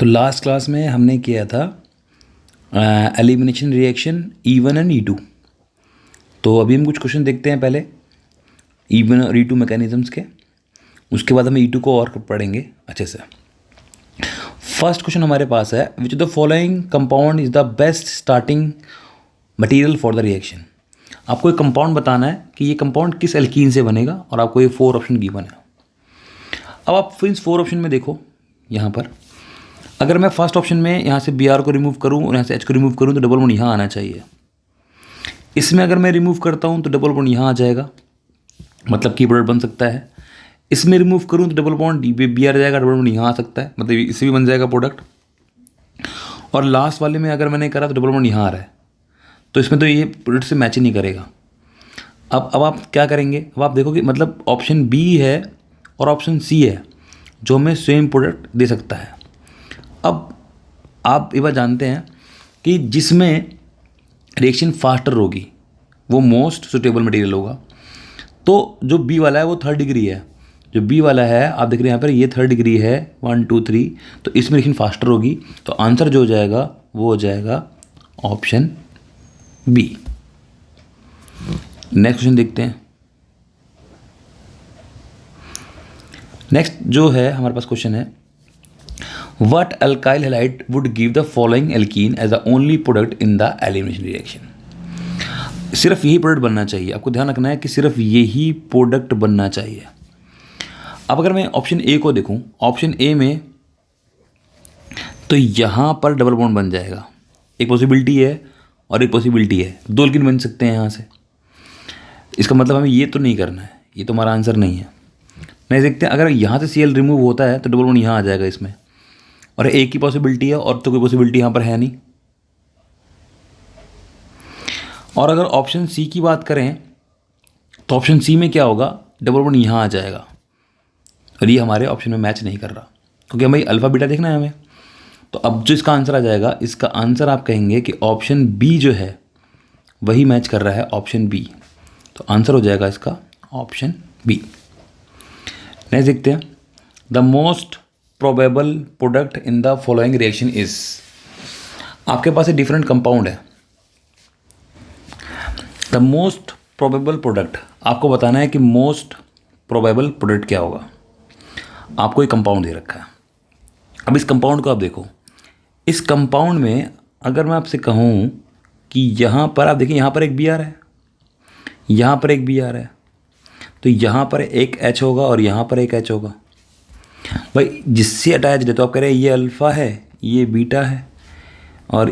तो last class में हमने किया था elimination reaction E1 and E2। तो अभी हम कुछ क्वेश्चन देखते हैं पहले E1 और E2 मैकेनिज्म्स के, उसके बाद हम E2 को और पढ़ेंगे अच्छे से। फर्स्ट क्वेश्चन हमारे पास है, which of the following compound is the best starting material for the reaction. आपको एक कंपाउंड बताना है कि ये कंपाउंड किस एल्कीन से बनेगा और आपको ये 4 ऑप्शन गिवन है। अब आप फिर इस 4 ऑप्शन में देखो, यहाँ पर अगर मैं फर्स्ट ऑप्शन में यहाँ से Br को रिमूव करूँ और यहाँ से H को रिमूव करूँ तो डबल बॉन्ड यहाँ आना चाहिए। इसमें अगर मैं रिमूव करता हूँ तो डबल बॉन्ड यहाँ आ जाएगा, मतलब की प्रोडक्ट बन सकता है। इसमें रिमूव करूँ तो डबल बॉन्ड Br जाएगा, डबल बॉन्ड यहाँ आ सकता है, मतलब इससे भी बन जाएगा प्रोडक्ट। और लास्ट वाले में अगर मैंने करा तो डबल बॉन्ड यहाँ आ रहा है, तो इसमें तो ये प्रोडक्ट से मैच ही नहीं करेगा। अब आप क्या करेंगे, अब आप देखो कि मतलब ऑप्शन बी है और ऑप्शन सी है जो हमें सेम प्रोडक्ट दे सकता है। अब आप ये बात जानते हैं कि जिसमें रिएक्शन फास्टर होगी वो मोस्ट सुटेबल मटेरियल होगा। तो जो बी वाला है वो 3rd डिग्री है, जो बी वाला है आप देख रहे हैं यहाँ पर ये 3rd डिग्री है 1 2 3, तो इसमें रिएक्शन फास्टर होगी। तो आंसर जो हो जाएगा वो हो जाएगा ऑप्शन बी। नेक्स्ट क्वेश्चन देखते हैं। नेक्स्ट जो है हमारे पास क्वेश्चन है, what alkyl halide would give the following alkene as the only product in the elimination reaction. सिर्फ यही प्रोडक्ट बनना चाहिए, आपको ध्यान रखना है कि सिर्फ यही प्रोडक्ट बनना चाहिए। अब अगर मैं ऑप्शन ए को देखूं, ऑप्शन ए में तो यहाँ पर डबल बॉन्ड बन जाएगा, एक पॉसिबिलिटी है और एक पॉसिबिलिटी है, 2 एल्कीन बन सकते हैं यहाँ से। इसका मतलब हमें ये तो नहीं करना है, ये तो हमारा आंसर नहीं है। नहीं देखते हैं, अगर यहाँ से Cl रिमूव होता है तो डबल बॉन्ड यहाँ आ जाएगा इसमें, और एक ही पॉसिबिलिटी है और तो कोई पॉसिबिलिटी यहाँ पर है नहीं। और अगर ऑप्शन सी की बात करें तो ऑप्शन सी में क्या होगा, डबल बॉन्ड यहाँ आ जाएगा और ये हमारे ऑप्शन में मैच नहीं कर रहा, क्योंकि हमें अल्फा बीटा देखना है हमें। तो अब जो इसका आंसर आ जाएगा, इसका आंसर आप कहेंगे कि ऑप्शन बी जो है वही मैच कर रहा है ऑप्शन बी, तो आंसर हो जाएगा इसका ऑप्शन बी। नेक्स्ट देखते हैं, the most probable product in the following reaction is. आपके पास एक डिफरेंट कंपाउंड है, द मोस्ट प्रोबेबल प्रोडक्ट आपको बताना है कि मोस्ट प्रोबेबल प्रोडक्ट क्या होगा। आपको एक कंपाउंड दे रखा है। अब इस कंपाउंड को आप देखो, इस कंपाउंड में अगर मैं आपसे कहूँ कि यहाँ पर आप देखिए, यहाँ पर एक Br है, यहाँ पर एक Br है, तो यहाँ पर एक H होगा और यहाँ पर एक H होगा। भाई जिससे अटैच है तो आप कह रहे हैं ये अल्फ़ा है ये बीटा है, और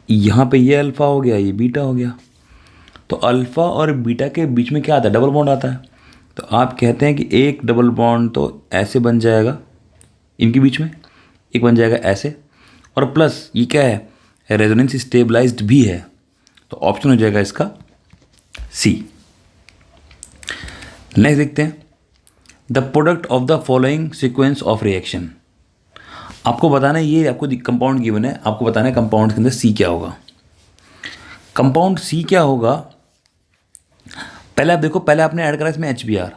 यहाँ पे ये अल्फ़ा हो गया ये बीटा हो गया। तो अल्फ़ा और बीटा के बीच में क्या आता है, डबल बॉन्ड आता है। तो आप कहते हैं कि एक डबल बॉन्ड तो ऐसे बन जाएगा, इनके बीच में एक बन जाएगा ऐसे, और प्लस ये क्या है, रेजोनेंस स्टेबलाइज्ड भी है, तो ऑप्शन हो जाएगा इसका सी। नेक्स्ट देखते हैं, the product of the following sequence of reaction. आपको बताना है, ये आपको कंपाउंड गिवन है, आपको बताना है कंपाउंड के अंदर सी क्या होगा। कंपाउंड सी क्या होगा, पहले आप देखो, पहले आपने ऐड करा इसमें HBr।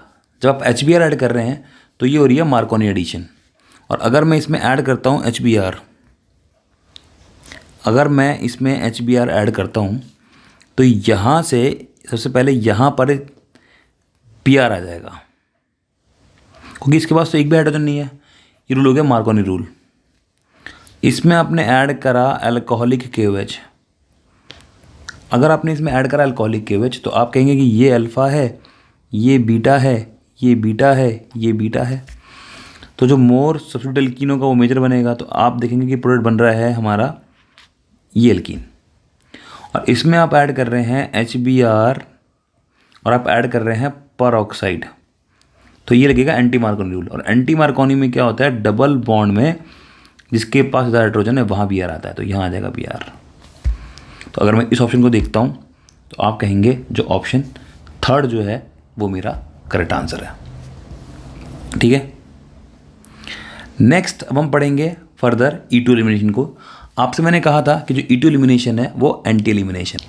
जब आप HBr ऐड कर रहे हैं तो ये हो रही है मार्कोनी एडिशन, और अगर मैं इसमें ऐड करता हूँ HBr, अगर मैं इसमें HBr ऐड करता हूँ तो यहाँ से सबसे पहले यहाँ पर Pr आ जाएगा, क्योंकि इसके पास तो एक भी हाइड्रोजन नहीं है। ये रूल हो गया मार्कोनी रूल। इसमें आपने ऐड करा अल्कोहलिक KOH, अगर आपने इसमें ऐड करा अल्कोहलिक KOH तो आप कहेंगे कि ये अल्फ़ा है ये बीटा है ये बीटा है ये बीटा है। तो जो मोर सब्स्टिट्यूट एल्कीनों का वो मेजर बनेगा, तो आप देखेंगे कि प्रोडक्ट बन रहा है हमारा ये एल्कीन। और इसमें आप ऐड कर रहे हैं HBr और आप ऐड कर रहे हैं पर ऑक्साइड, तो ये लगेगा एंटी मार्कोनी रूल। और एंटी मार्कोनी में क्या होता है, डबल बॉन्ड में जिसके पास ज़्यादा हाइड्रोजन है वहाँ Br आता है, तो यहाँ आ जाएगा Br। तो अगर मैं इस ऑप्शन को देखता हूँ तो आप कहेंगे जो ऑप्शन 3rd जो है वो मेरा करेक्ट आंसर है। ठीक है, नेक्स्ट अब हम पढ़ेंगे फर्दर E2 एलिमिनेशन को। आपसे मैंने कहा था कि जो E2 एलिमिनेशन है वो एंटी एलिमिनेशन,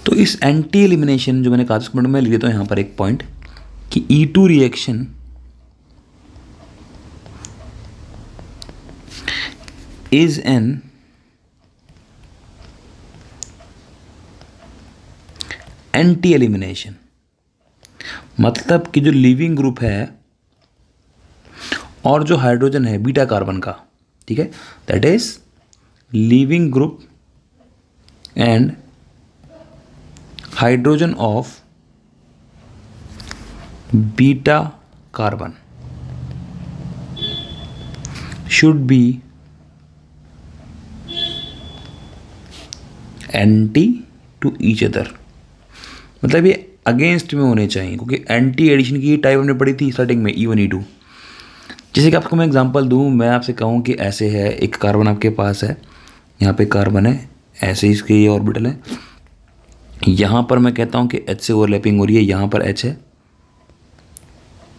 तो इस एंटी एलिमिनेशन जो मैंने कहा था मैं लिख देता हूँ यहाँ पर एक पॉइंट कि E2 reaction is an anti elimination, मतलब कि जो लीविंग ग्रुप है और जो हाइड्रोजन है बीटा कार्बन का, ठीक है, that is leaving group and hydrogen of beta carbon should be anti to each other, मतलब ये अगेंस्ट में होने चाहिए, क्योंकि एंटी एडिशन की टाइप हमने पढ़ी थी स्टार्टिंग में E1 E2। जैसे कि आपको मैं एग्जांपल दूं, मैं आपसे कहूं कि ऐसे है, एक कार्बन आपके पास है, यहाँ पे कार्बन है, ऐसे इसके ये ऑर्बिटल है, यहाँ पर मैं कहता हूँ कि H से ओवरलैपिंग हो रही है, यहाँ पर H है,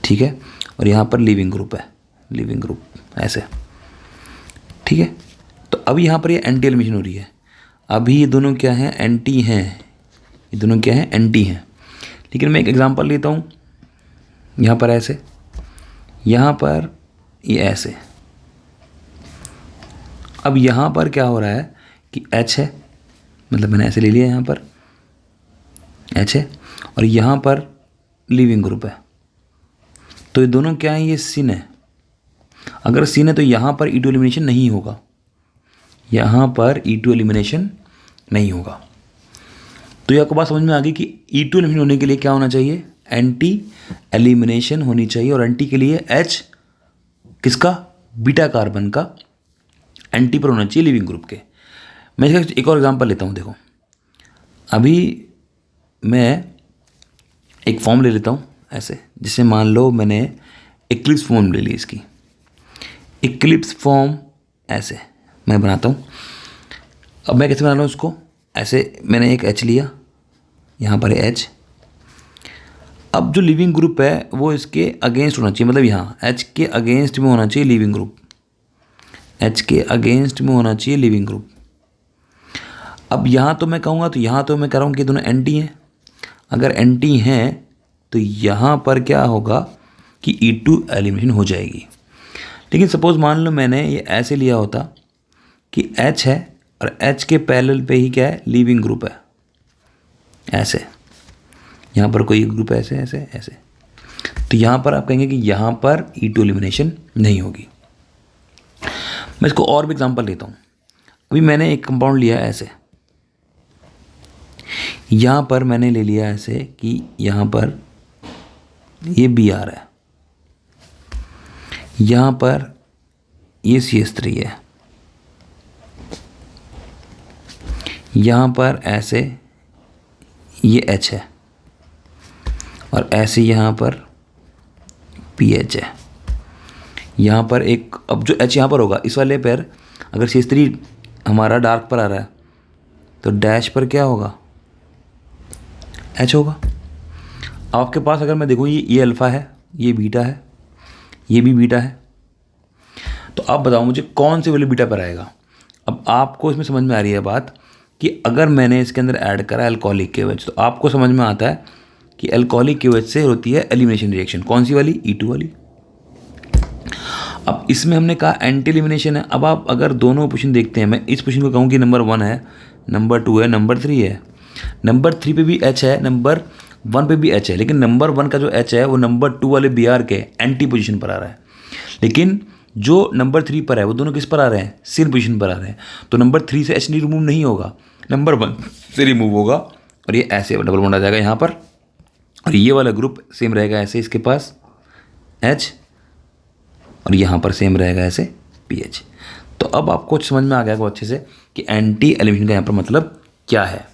ठीक है, और यहाँ पर लीविंग ग्रुप है, लीविंग ग्रुप ऐसे, ठीक है। तो अब यहाँ पर ये एंटी एलिमिनेशन हो रही है। अभी ये दोनों क्या हैं, एंटी हैं, ये दोनों क्या हैं, एंटी हैं। लेकिन मैं एक एग्जांपल लेता हूँ, यहाँ पर ऐसे, यहाँ पर ये ऐसे। अब यहाँ पर क्या हो रहा है कि H है, मतलब मैंने ऐसे ले लिया, यहाँ पर H है और यहाँ पर लीविंग ग्रुप है, तो ये दोनों क्या हैं, ये सिन है। अगर सिन है तो यहाँ पर E2 एलिमिनेशन नहीं होगा, यहाँ पर E2 एलिमिनेशन नहीं होगा। तो ये आपको बात समझ में आ गई कि E2 एलिमिनेशन होने के लिए क्या होना चाहिए, एंटी एलिमिनेशन होनी चाहिए, और एंटी के लिए H किसका, बीटा कार्बन का एंटी पर होना चाहिए लिविंग ग्रुप के। मैं इसका एक और एग्जांपल लेता हूँ, देखो अभी मैं एक फॉर्म ले लेता हूँ ऐसे, जिसे मान लो मैंने इक्लिप्स फॉर्म ले ली, इसकी इक्लिप्स फॉर्म ऐसे मैं बनाता हूँ। अब मैं कैसे बना रहा हूँ उसको, ऐसे मैंने एक H लिया, यहाँ पर है H। अब जो लिविंग ग्रुप है वो इसके अगेंस्ट होना चाहिए, मतलब यहाँ H के अगेंस्ट में होना चाहिए लिविंग ग्रुप, H के अगेंस्ट में होना चाहिए लिविंग ग्रुप। अब यहाँ तो मैं कहूँगा, तो यहाँ तो मैं कह रहा हूँ कि दोनों एंटी हैं। अगर एंटी हैं तो यहाँ पर क्या होगा कि E2 एलिमिनेशन हो जाएगी। लेकिन सपोज मान लो मैंने ये ऐसे लिया होता कि H है और H के पैरेलल पे ही क्या है, लिविंग ग्रुप है, ऐसे यहाँ पर कोई ग्रुप ऐसे ऐसे ऐसे, तो यहाँ पर आप कहेंगे कि यहाँ पर E2 एलिमिनेशन नहीं होगी। मैं इसको और भी एग्जांपल लेता हूँ। अभी मैंने एक कंपाउंड लिया ऐसे, यहाँ पर मैंने ले लिया ऐसे कि यहाँ पर ये Br है, यहाँ पर ये CH3 है, यहाँ पर ऐसे ये H है और ऐसे यहाँ पर PH है। यहाँ पर एक, अब जो H यहाँ पर होगा इस वाले पर, अगर CH3 हमारा डार्क पर आ रहा है तो डैश पर क्या होगा, H होगा। अब आपके पास अगर मैं देखूँ ये अल्फ़ा है, ये बीटा है, ये भी बीटा है, तो आप बताओ मुझे कौन से वैल्यू बीटा पर आएगा। अब आपको इसमें समझ में आ रही है बात कि अगर मैंने इसके अंदर ऐड करा अल्कोहलिक KOH, तो आपको समझ में आता है कि अल्कोहलिक KOH से होती है एलिमिनेशन रिएक्शन, कौन सी वाली, E2 वाली। अब इसमें हमने कहा एंटी एलिमिनेशन है। अब आप अगर दोनों पोजीशन देखते हैं, मैं इस पोजीशन को कहूँ कि नंबर 1 है, नंबर 2 है, नंबर 3 है, नंबर 3 पे भी H है, नंबर 1 पे भी H है, लेकिन नंबर 1 का जो H है वो नंबर 2 वाले Br के एंटी पोजीशन पर आ रहा है। लेकिन जो नंबर 3 पर है वो दोनों किस पर आ रहे हैं, सिन पोजीशन पर आ रहे हैं। तो नंबर 3 से H रिमूव नहीं होगा, नंबर 1 से रिमूव होगा, और ये ऐसे डबल बॉन्ड आ जाएगा यहाँ पर, और ये वाला ग्रुप सेम रहेगा ऐसे इसके पास H, और यहाँ पर सेम रहेगा ऐसे PH। तो अब आपको समझ में आ गया बहुत अच्छे से कि एंटी एलिमिनेशन का यहाँ पर मतलब क्या है।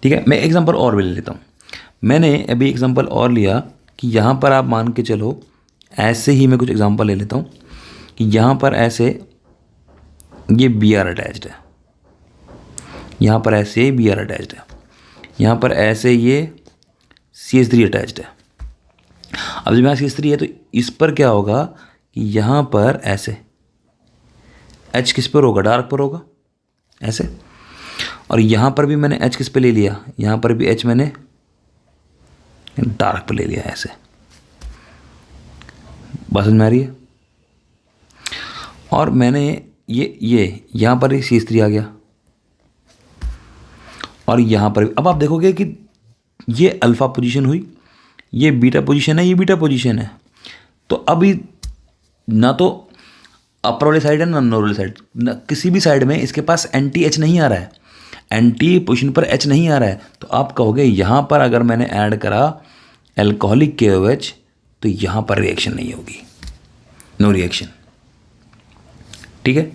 ठीक है, मैं एग्जांपल और भी ले लेता हूँ। मैंने अभी एग्जांपल और लिया कि यहाँ पर आप मान के चलो, ऐसे ही मैं कुछ एग्जांपल ले लेता हूँ कि यहाँ पर ऐसे ये Br अटैच्ड है, यहाँ पर ऐसे Br अटैच्ड है, यहाँ पर ऐसे ये CH3 अटैच्ड है। अब जब यहाँ CH3 है तो इस पर क्या होगा कि यहाँ पर ऐसे H किस पर होगा, डार्क पर होगा ऐसे, और यहाँ पर भी मैंने H किस पे ले लिया, यहाँ पर भी H मैंने डार्क पर ले लिया ऐसे। बात समझ में आ रही है। और मैंने ये यहाँ पर CH3 आ गया, और यहाँ पर अब आप देखोगे कि ये अल्फ़ा पोजीशन हुई, ये बीटा पोजीशन है, ये बीटा पोजीशन है। तो अभी ना तो अपर वाली साइड है ना लोअर वाली साइड, ना किसी भी साइड में इसके पास एंटी H नहीं आ रहा है, एंटी पोजीशन पर H नहीं आ रहा है। तो आप कहोगे यहाँ पर अगर मैंने ऐड करा एल्कोहलिक KOH तो यहाँ पर रिएक्शन नहीं होगी, नो रिएक्शन। ठीक है,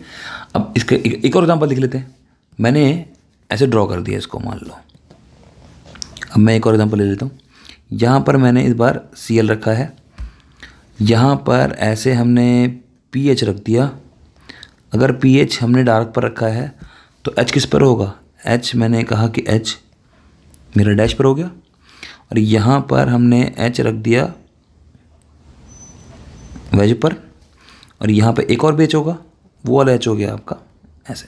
अब इसका एक और एग्जांपल लिख लेते हैं। मैंने ऐसे ड्रॉ कर दिया इसको, मान लो। अब मैं एक और एग्जांपल ले लेता हूँ। यहाँ पर मैंने इस बार Cl रखा है, यहाँ पर ऐसे हमने pH रख दिया। अगर pH हमने डार्क पर रखा है तो H किस पर होगा? H मैंने कहा कि H मेरा डैश पर हो गया, और यहाँ पर हमने H रख दिया वेज पर, और यहाँ पे एक और भी H होगा, वो वाला H हो गया आपका ऐसे।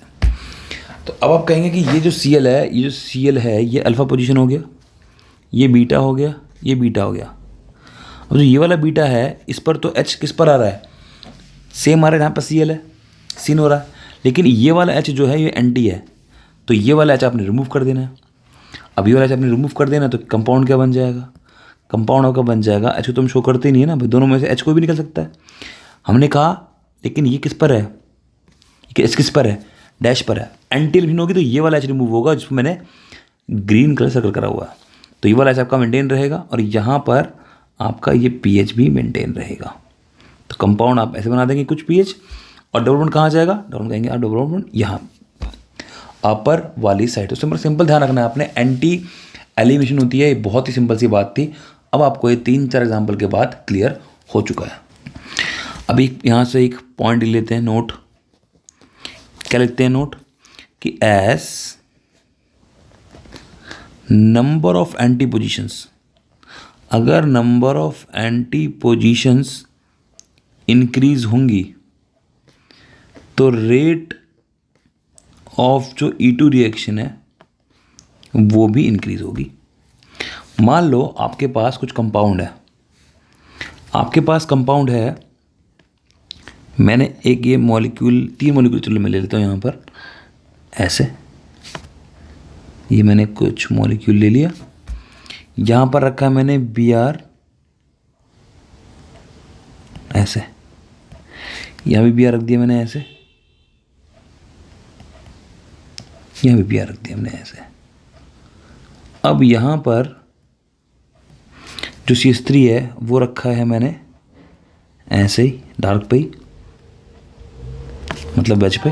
तो अब आप कहेंगे कि ये जो Cl है, ये जो Cl है ये अल्फ़ा पोजीशन हो गया, ये बीटा हो गया, ये बीटा हो गया। अब जो ये वाला बीटा है इस पर तो H किस पर आ रहा है? सेम आ रहा है, यहाँ पर Cl है, सीन हो रहा है। लेकिन ये वाला H जो है ये एंटी है, तो ये वाला H आपने रिमूव कर देना है। अब ये वाला H आपने रिमूव कर देना तो कंपाउंड क्या बन जाएगा? कंपाउंड आपका बन जाएगा, H को तो हम शो करते ही नहीं है ना भाई, दोनों में से H कोई भी निकल सकता है। हमने कहा लेकिन ये किस पर है? H किस पर है? डैश पर है। एंटी एलिमिनेशन होगी तो ये वाला H रिमूव होगा जिसमें मैंने ग्रीन कलर सर्कल करा हुआ है, तो ये वाला H आपका मेंटेन रहेगा, और यहाँ पर आपका ये pH भी मेंटेन रहेगा। तो कंपाउंड आप ऐसे बना देंगे कुछ pH, और डबल बॉन्ड कहाँ जाएगा? डबल कहेंगे आप डबल बॉन्ड यहाँ अपर वाली साइड। तो सिंपल ध्यान रखना है आपने, एंटी एलिमिनेशन होती है, ये बहुत ही सिंपल सी बात थी। अब आपको ये 3-4 एग्जाम्पल के बाद क्लियर हो चुका है। अभी यहाँ से एक पॉइंट लेते हैं, नोट। क्या लिखते हैं नोट? कि as number of anti positions, अगर number of anti positions increase होंगी तो रेट ऑफ जो E2 रिएक्शन है वो भी इंक्रीज होगी। मान लो आपके पास कुछ कंपाउंड है, आपके पास कंपाउंड है, मैंने एक ये मॉलिक्यूल 3 मॉलिक्यूल चलो मैं ले लेता हूँ यहाँ पर ऐसे, ये मैंने कुछ मॉलिक्यूल ले लिया, यहाँ पर रखा है मैंने Br ऐसे, यहाँ भी Br रख दिया मैंने ऐसे, यहाँ भी Br रख दिया हमने ऐसे। अब यहाँ पर जो CH3 है वो रखा है मैंने ऐसे ही डार्क पे ही, मतलब वेज पे।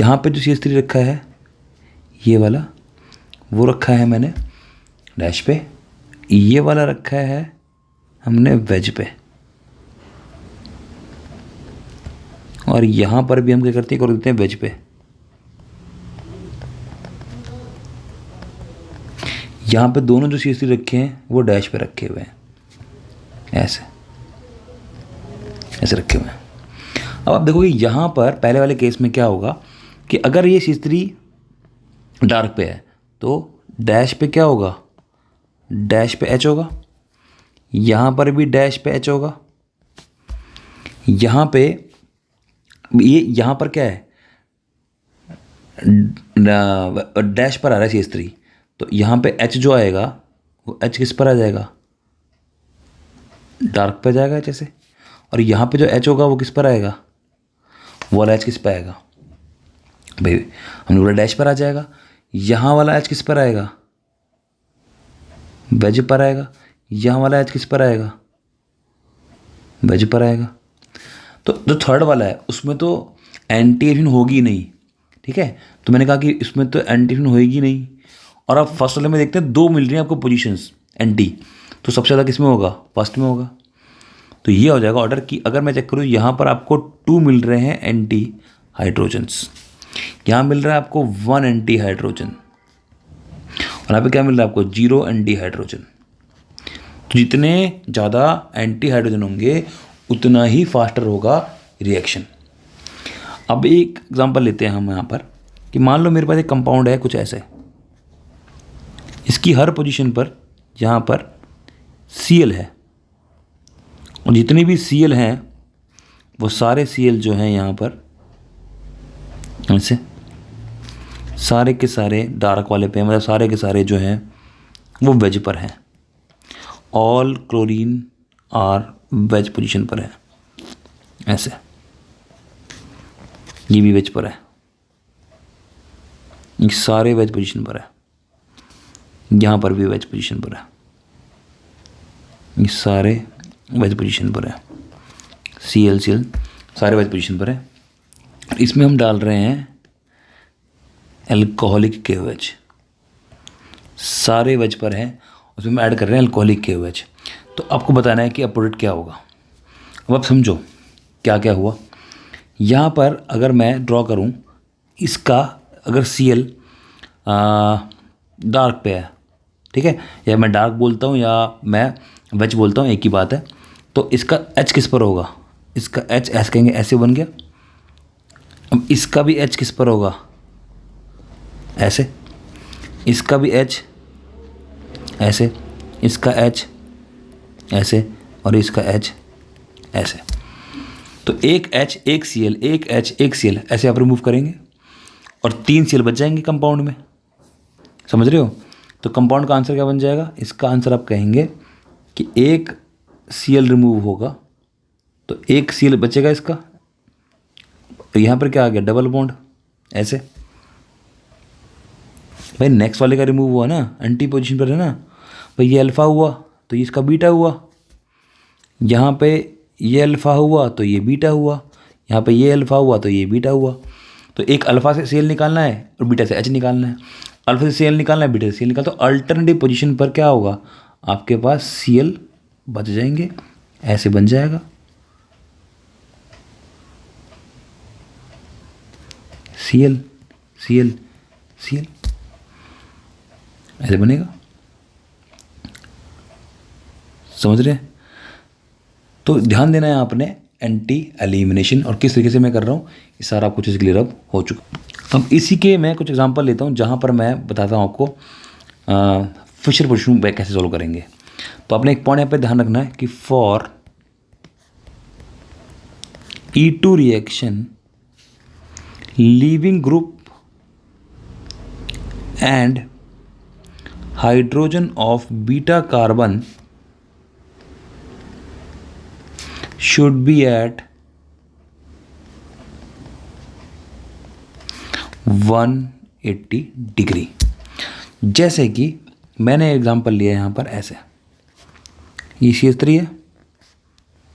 यहाँ पे जो CH3 रखा है ये वाला, वो रखा है मैंने डैश पे। ये वाला रखा है हमने वेज पे, और यहाँ पर भी हम क्या करते हैं, कर देते हैं वेज पे। यहाँ पे दोनों जो CH3 रखे हैं वो डैश पे रखे हुए हैं, ऐसे ऐसे रखे हुए हैं। अब आप देखोगे यहाँ पर पहले वाले केस में क्या होगा कि अगर ये CH3 डार्क पे है तो डैश पे क्या होगा? डैश पे H होगा, यहाँ पर भी डैश पे H होगा, यहाँ पे ये यहाँ पर क्या है? डैश पर आ रहा है CH3, तो यहाँ पे H जो आएगा वो H किस पर आ जाएगा? डार्क पे जाएगा H से, और यहाँ पे जो H होगा वो किस पर आएगा? वो वाला H किस पर आएगा भाई? हमने बोला डैश पर आ जाएगा। यहाँ वाला H किस पर आएगा? वेज पर आएगा। यहाँ वाला H किस पर आएगा? वेज पर आएगा। तो जो थर्ड वाला है उसमें तो एंटी एलिमिनेशन होगी नहीं, ठीक है। तो मैंने कहा कि इसमें तो एंटी एलिमिनेशन होगी नहीं, और अब फर्स्ट वाले में देखते हैं 2 मिल रही हैं आपको पोजीशंस एंटी, तो सबसे ज़्यादा किस में होगा? फर्स्ट में होगा। तो ये हो जाएगा ऑर्डर कि अगर मैं चेक करूँ यहाँ पर आपको 2 मिल रहे हैं एंटी हाइड्रोजन्स, यहाँ मिल रहा है आपको 1 एंटी हाइड्रोजन, और यहाँ पे क्या मिल रहा है आपको? 0 एंटी हाइड्रोजन। तो जितने ज़्यादा एंटी हाइड्रोजन होंगे उतना ही फास्टर होगा रिएक्शन। अब एक एग्जांपल लेते हैं हम यहाँ पर कि मान लो मेरे पास एक कंपाउंड है कुछ ऐसे, इसकी हर पोजीशन पर यहाँ पर Cl है, और जितने भी Cl हैं वो सारे Cl जो हैं यहाँ पर ऐसे सारे के सारे डार्क वाले पे, मतलब सारे के सारे जो हैं वो वेज पर हैं। All chlorine are wedge position पर है, ऐसे। ये भी वेज पर है, ये सारे वेज पोजीशन पर है। यहाँ पर भी वेज पोजीशन पर है, ये सारे वेज पोजीशन पर है। CL सारे वेज पोजीशन पर है। इसमें हम डाल रहे हैं एल्कोहलिक KOH, सारे वेज पर हैं, उसमें हम ऐड कर रहे हैं एल्कोहलिक KOH। तो आपको बताना है कि अब प्रोडक्ट क्या होगा। अब आप समझो क्या क्या हुआ। यहाँ पर अगर मैं ड्रॉ करूँ इसका, अगर Cl डार्क पे है, ठीक है, या मैं डार्क बोलता हूँ या मैं वेज बोलता हूँ, एक ही बात है। तो इसका H किस पर होगा, इसका H ऐसे कहेंगे, ऐसे बन गया। अब इसका भी H किस पर होगा, ऐसे। इसका भी H ऐसे, इसका H ऐसे, और इसका H ऐसे। तो एक H एक Cl, एक H एक Cl, ऐसे आप रिमूव करेंगे और 3 Cl बच जाएंगे कंपाउंड में। समझ रहे हो? तो कंपाउंड का आंसर क्या बन जाएगा? इसका आंसर आप कहेंगे कि एक Cl रिमूव होगा तो एक Cl बचेगा इसका। यहाँ पर क्या आ गया, डबल बॉन्ड, ऐसे। भाई नेक्स्ट वाले का रिमूव हुआ ना, एंटी पोजीशन पर है ना भाई, ये अल्फ़ा हुआ तो ये इसका बीटा हुआ। यहाँ पे ये अल्फ़ा हुआ तो ये बीटा हुआ, यहाँ पे ये अल्फ़ा हुआ तो ये बीटा हुआ। तो एक अल्फ़ा से Cl निकालना है और बीटा से H निकालना है, अल्फ़ा से Cl निकालना है, बीटा से Cl निकालना। तो अल्टरनेटिव पोजीशन पर क्या होगा, आपके पास Cl बच जाएंगे, ऐसे बन जाएगा। Cl Cl Cl ऐसे बनेगा। समझ रहे हैं? तो ध्यान देना है आपने एंटी एलिमिनेशन और किस तरीके से मैं कर रहा हूँ, ये सारा आपको चीज़ क्लियर अब हो चुका। अब इसी के मैं कुछ एग्जांपल लेता हूँ जहाँ पर मैं बताता हूँ आपको फिशर पोजीशन कैसे सॉल्व करेंगे। तो आपने एक पॉइंट यहाँ पे ध्यान रखना है कि for E2 reaction leaving group and hydrogen of beta carbon should be at 180 degree. जैसे कि मैंने एग्जांपल लिया यहाँ पर, ऐसे ये CH3 है,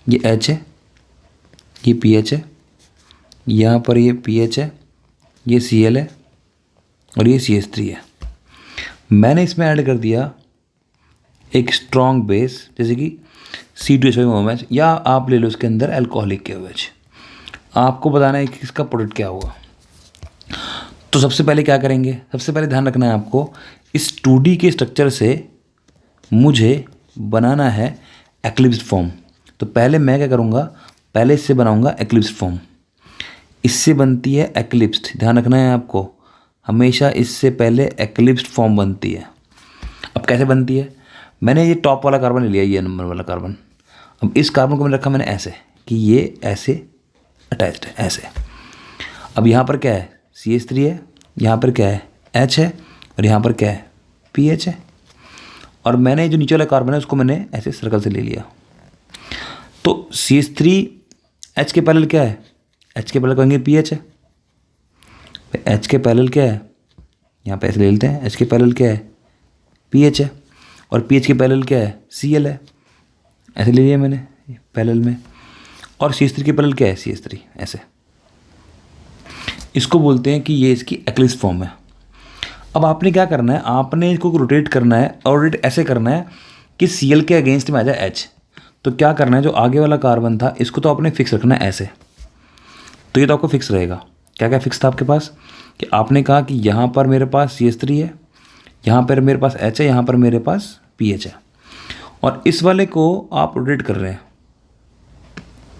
ये H है, ये PH है, यहाँ पर ये PH है, ये Cl है और ये CH3 है। मैंने इसमें ऐड कर दिया एक स्ट्रॉन्ग बेस, जैसे कि C2H5OH, या आप ले लो इसके अंदर एल्कोहलिक KOH। आपको बताना है कि इसका प्रोडक्ट क्या होगा। तो सबसे पहले क्या करेंगे, सबसे पहले ध्यान रखना है आपको, इस 2D के स्ट्रक्चर से मुझे बनाना है एक्लिप्स्ड फॉर्म। तो पहले मैं क्या करूँगा, पहले इससे बनाऊँगा एक्लिप्स्ड फॉर्म। इससे बनती है एक्लिप्स्ड, ध्यान रखना है आपको, हमेशा इससे पहले एक्लिप्स्ड फॉर्म बनती है। अब कैसे बनती है, मैंने ये टॉप वाला कार्बन ले लिया, ये नंबर वाला कार्बन। अब इस कार्बन को मैंने रखा मैंने ऐसे कि ये ऐसे अटैच्ड है, ऐसे। अब यहाँ पर क्या है, CH3 है, यहाँ पर क्या है, H है, और यहाँ पर क्या है, PH है। और मैंने जो नीचे वाला कार्बन है उसको मैंने ऐसे सर्कल से ले लिया। तो CH3 H के पैरेलल क्या है, H के पैरेलल कहेंगे PH है। H के पैरेलल क्या है, यहाँ पे ऐसे ले लेते हैं, H के पैरेलल क्या है, PH है, और PH के पैरेलल क्या है, Cl है, ऐसे ले लिया मैंने पैरेलल में। और CH3 के पैरेलल क्या है, CH3, ऐसे। इसको बोलते हैं कि ये इसकी एक्लिप्स्ड फॉर्म है। अब आपने क्या करना है, आपने इसको रोटेट करना है, और रोटेट ऐसे करना है कि Cl के अगेंस्ट में आ जाए H। तो क्या करना है, जो आगे वाला कार्बन था इसको तो आपने फिक्स रखना है ऐसे। तो ये तो आपको फिक्स रहेगा। क्या क्या फिक्स था आपके पास, कि आपने कहा कि यहाँ पर मेरे पास CH3 है, यहाँ पर मेरे पास H है, यहाँ पर मेरे पास PH है, और इस वाले को आप रोटेट कर रहे हैं,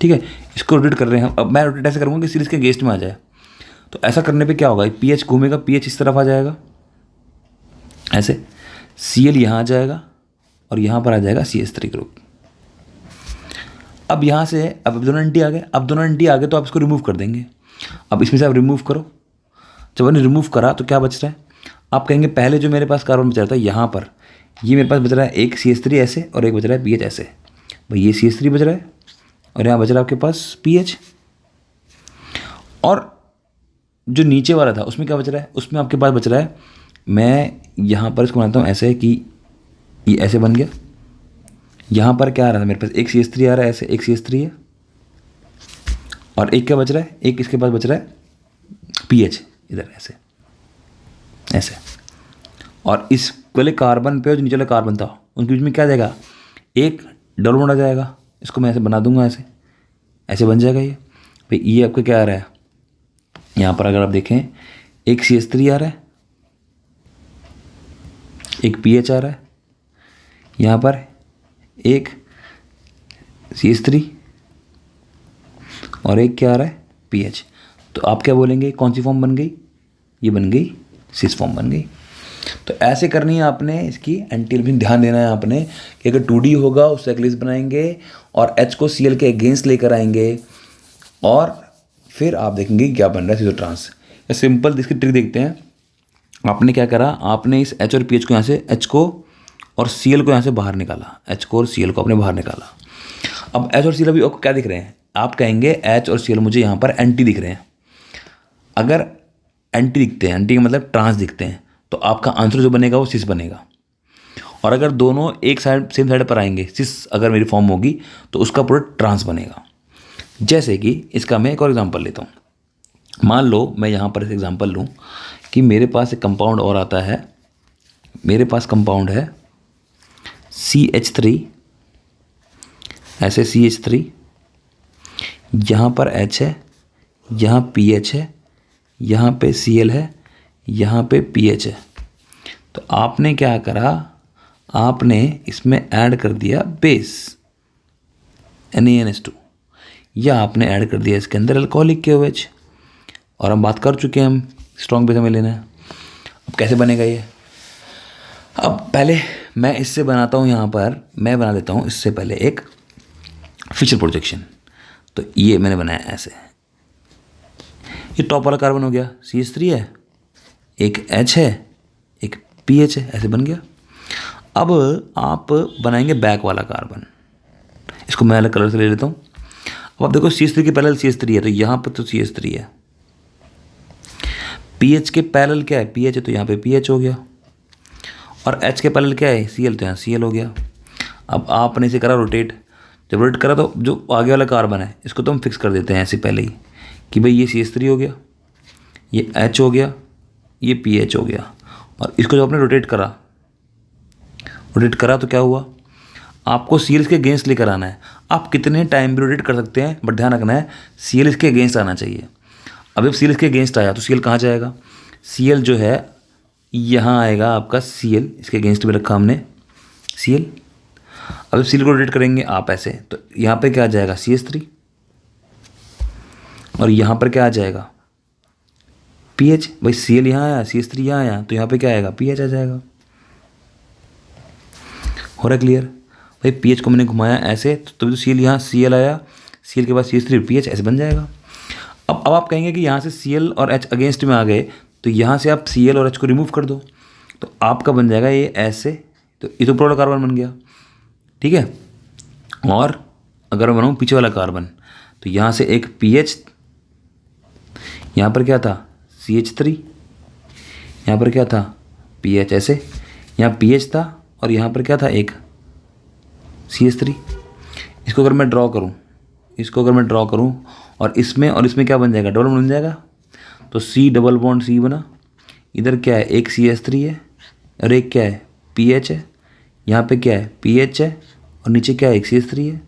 ठीक है, इसको रोटेट कर रहे हैं। अब मैं रोटेट ऐसे करूँगा कि सीरीज के अगेंस्ट में आ जाए। तो ऐसा करने पे क्या होगा, PH घूमेगा, PH इस तरफ आ जाएगा ऐसे, Cl यहाँ आ जाएगा, और यहाँ पर आ जाएगा CH3 ग्रुप। अब यहाँ से अब दोनों एंटी आ गए, अब दोनों एंटी आ गए तो आप इसको रिमूव कर देंगे। अब इसमें से आप रिमूव करो, जब मैंने रिमूव करा तो क्या बच रहा है, आप कहेंगे पहले जो मेरे पास कार्बन बच रहा था यहाँ पर, ये मेरे पास बच रहा है एक CH3 ऐसे और एक बच रहा है PH ऐसे। भाई ये CH3 बच रहा है और यहाँ बच रहा है आपके पास PH। और जो नीचे वाला था उसमें क्या बच रहा है, उसमें आपके पास बच रहा है, मैं यहाँ पर इसको बनाता हूँ ऐसे कि ये ऐसे बन गया। यहाँ पर क्या आ रहा था मेरे पास, एक CH3 आ रहा है ऐसे, एक CH3 है और एक क्या बच रहा है, एक इसके पास बच रहा है PH इधर ऐसे ऐसे। और इस वाले कार्बन पे और जो नीचे वाला कार्बन था उनके बीच में क्या जाएगा, एक डबल बॉन्ड आ जाएगा। इसको मैं ऐसे बना दूंगा, ऐसे ऐसे बन जाएगा ये। भाई ये आपका क्या आ रहा है, यहाँ पर अगर आप देखें एक CH3 आ रहा है, एक PH आ रहा है, यहाँ पर एक CH3 और एक क्या आ रहा है PH। तो आप क्या बोलेंगे, कौन सी फॉर्म बन गई, ये बन गई सिस फॉर्म बन गई। तो ऐसे करनी है आपने इसकी एंटी एलिमिनेशन, ध्यान देना है आपने कि अगर 2D होगा उससे एक्लिप्स बनाएंगे और H को Cl के अगेंस्ट लेकर आएंगे और फिर आप देखेंगे क्या बन रहा है सिसो ट्रांस। सिंपल इसकी ट्रिक देखते हैं। आपने क्या करा, आपने इस H और PH को यहाँ से, H को और Cl को यहाँ से बाहर निकाला, H को और Cl को आपने बाहर निकाला। अब H और Cl अभी आपको क्या दिख रहे हैं, आप कहेंगे H और Cl मुझे यहाँ पर एंटी दिख रहे हैं। अगर एंटी दिखते हैं, एंटी का मतलब ट्रांस दिखते हैं, तो आपका आंसर जो बनेगा वो सिस बनेगा। और अगर दोनों एक साइड सेम साइड पर आएंगे, सिस अगर मेरी फॉर्म होगी तो उसका प्रोडक्ट ट्रांस बनेगा। जैसे कि इसका मैं एक और एग्जांपल लेता हूँ। मान लो मैं यहाँ पर एक एग्जांपल लूँ कि मेरे पास एक कंपाउंड और आता है, मेरे पास कंपाउंड है CH3 ऐसे, CH3 यहाँ पर H है, यहाँ PH है, यहाँ पे Cl है, यहाँ पे PH है। तो आपने क्या करा, आपने इसमें ऐड कर दिया बेस NaNH2, या आपने ऐड कर दिया इसके अंदर अल्कोहलिक KOH। और हम बात कर चुके हैं, हम स्ट्रॉन्ग बेस हमें लेना है। अब कैसे बनेगा ये, अब पहले मैं इससे बनाता हूँ, यहाँ पर मैं बना देता हूँ इससे पहले एक फिशर प्रोजेक्शन। तो ये मैंने बनाया ऐसे, ये टॉप वाला कार्बन हो गया, CH3 है, एक H है, एक PH है, ऐसे बन गया। अब आप बनाएंगे बैक वाला कार्बन, इसको मैं अलग कलर से ले लेता हूँ। अब आप देखो CH3 के पैरेलल CH3 है, तो यहाँ पर तो CH3 है, PH के पैरेलल क्या है, PH है, तो यहाँ पे PH हो गया। और H के पैरेलल क्या है, Cl, तो यहाँ Cl हो गया। अब आपने इसे करा रोटेट, जब रोटेट करा तो जो आगे वाला कार्बन है इसको तो हम फिक्स कर देते हैं ऐसे पहले ही कि भाई ये CH3 हो गया, ये H हो गया, ये PH हो गया। और इसको जब आपने रोटेट करा तो क्या हुआ, आपको Cl इसके अगेंस्ट लेकर आना है। आप कितने टाइम भी रोटेट कर सकते हैं, बट ध्यान रखना है Cl इसके अगेंस्ट आना चाहिए। अब जब Cl इसके अगेंस्ट आया तो Cl कहाँ जाएगा, Cl जो है यहाँ आएगा आपका, Cl इसके अगेंस्ट में रखा हमने Cl। अब Cl को रोटेट करेंगे आप ऐसे, तो यहाँ पे क्या आ जाएगा CH3 और यहाँ पर क्या आ जाएगा PH। भाई Cl यहाँ आया, CH3 यहाँ आया, तो यहाँ पे क्या आएगा PH आ जाएगा। हो रहा है क्लियर भाई, PH को मैंने घुमाया ऐसे तो Cl यहाँ Cl आया, Cl के बाद CH3 और PH ऐसे बन जाएगा। अब आप कहेंगे कि यहाँ से Cl और H अगेंस्ट में आ गए, तो यहाँ से आप Cl और H को रिमूव कर दो, तो आपका बन जाएगा ये ऐसे। तो ये तो प्रोडक्ट कार्बन बन गया, ठीक है। और अगर मैं बनाऊँ पीछे वाला कार्बन, तो यहाँ से एक PH, यहाँ पर क्या था CH3, यहाँ पर क्या था PH ऐसे, यहाँ PH था और यहाँ पर क्या था एक CH3। इसको अगर मैं ड्रॉ करूँ और इसमें क्या बन जाएगा, डबल बन जाएगा। तो C डबल बॉन्ड C बना, इधर क्या है एक CH3 है और एक क्या है PH है, यहाँ पे क्या है PH है और नीचे क्या है एक CH3 है।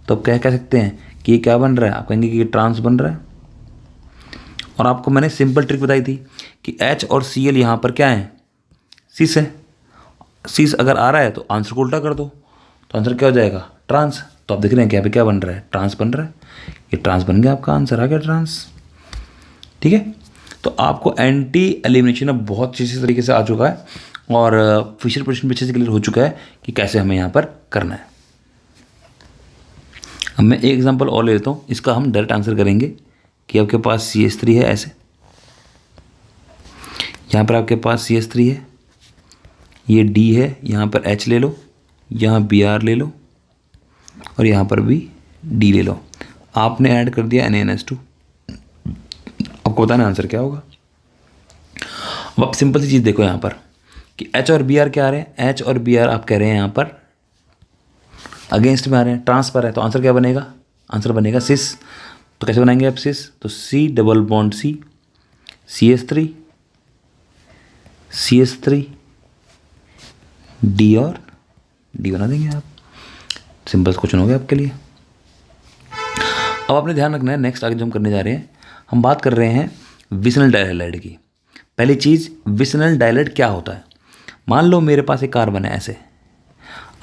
तो अब क्या कह सकते हैं कि ये क्या बन रहा है, आप कहेंगे कि ये ट्रांस बन रहा है। और आपको मैंने सिंपल ट्रिक बताई थी कि H और Cl यहाँ पर क्या है, सिस है। सिस अगर आ रहा है तो आंसर को उल्टा कर दो, तो आंसर क्या हो जाएगा ट्रांस। तो आप देख रहे हैं कि यहाँ पे क्या बन रहा है, ट्रांस बन रहा है। ये ट्रांस बन गया, आपका आंसर आ गया ट्रांस, ठीक है। तो आपको एंटी एलिमिनेशन अब बहुत अच्छे तरीके से आ चुका है और फिशर प्रोजेक्शन अच्छे से क्लियर हो चुका है कि कैसे हमें यहाँ पर करना है। अब मैं एक एग्जांपल और ले लेता हूँ, इसका हम डायरेक्ट आंसर करेंगे कि आपके पास CH3 है ऐसे, यहाँ पर आपके पास CH3 है, ये D है, यहाँ पर H ले लो, यहाँ Br ले लो और यहाँ पर भी D ले लो। आपने ऐड कर दिया NaNH2। आपको बताना आंसर क्या होगा। अब आप सिंपल सी चीज़ देखो यहाँ पर कि H और Br क्या आ रहे हैं। H और Br आप कह रहे हैं यहाँ पर अगेंस्ट में आ रहे हैं, ट्रांस पर है, तो आंसर क्या बनेगा। आंसर बनेगा सिस। तो कैसे बनाएंगे आप सिस। तो C double bond C CH3 CH3 D और D बना देंगे आप। सिंपल क्वेश्चन हो गया आपके लिए। अब आपने ध्यान रखना है, नेक्स्ट आगे जो हम करने जा रहे हैं, हम बात कर रहे हैं विसिनल डाइहैलाइड की। पहली चीज़, विसिनल डाइहैलाइड क्या होता है। मान लो मेरे पास एक कार्बन है ऐसे,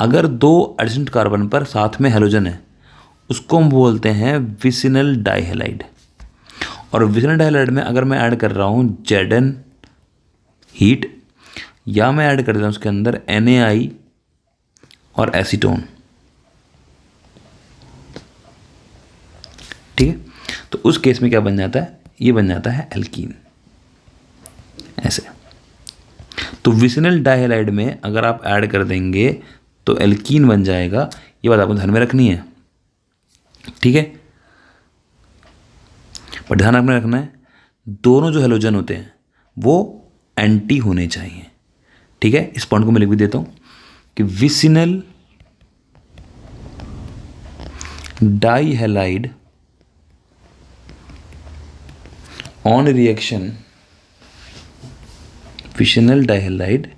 अगर दो एडिशनल कार्बन पर साथ में हेलोजन है, उसको हम बोलते हैं विसिनल डाइहैलाइड। और विसिनल डाइहैलाइड में अगर मैं ऐड कर रहा हूँ Zn हीट, या मैं ऐड कर रहा हूँ उसके अंदर NaI और एसीटोन, ठीक है, तो उस केस में क्या बन जाता है, ये बन जाता है एल्कीन ऐसे। तो विसिनल डाइहैलाइड में अगर आप ऐड कर देंगे तो एल्कीन बन जाएगा। ये बात आपको ध्यान में रखनी है, ठीक है। पर ध्यान आपने रखना है, दोनों जो हेलोजन होते हैं वो एंटी होने चाहिए, ठीक है। इस पॉइंट को मैं लिख भी देता हूं कि vicinal dihalide on reaction, vicinal dihalide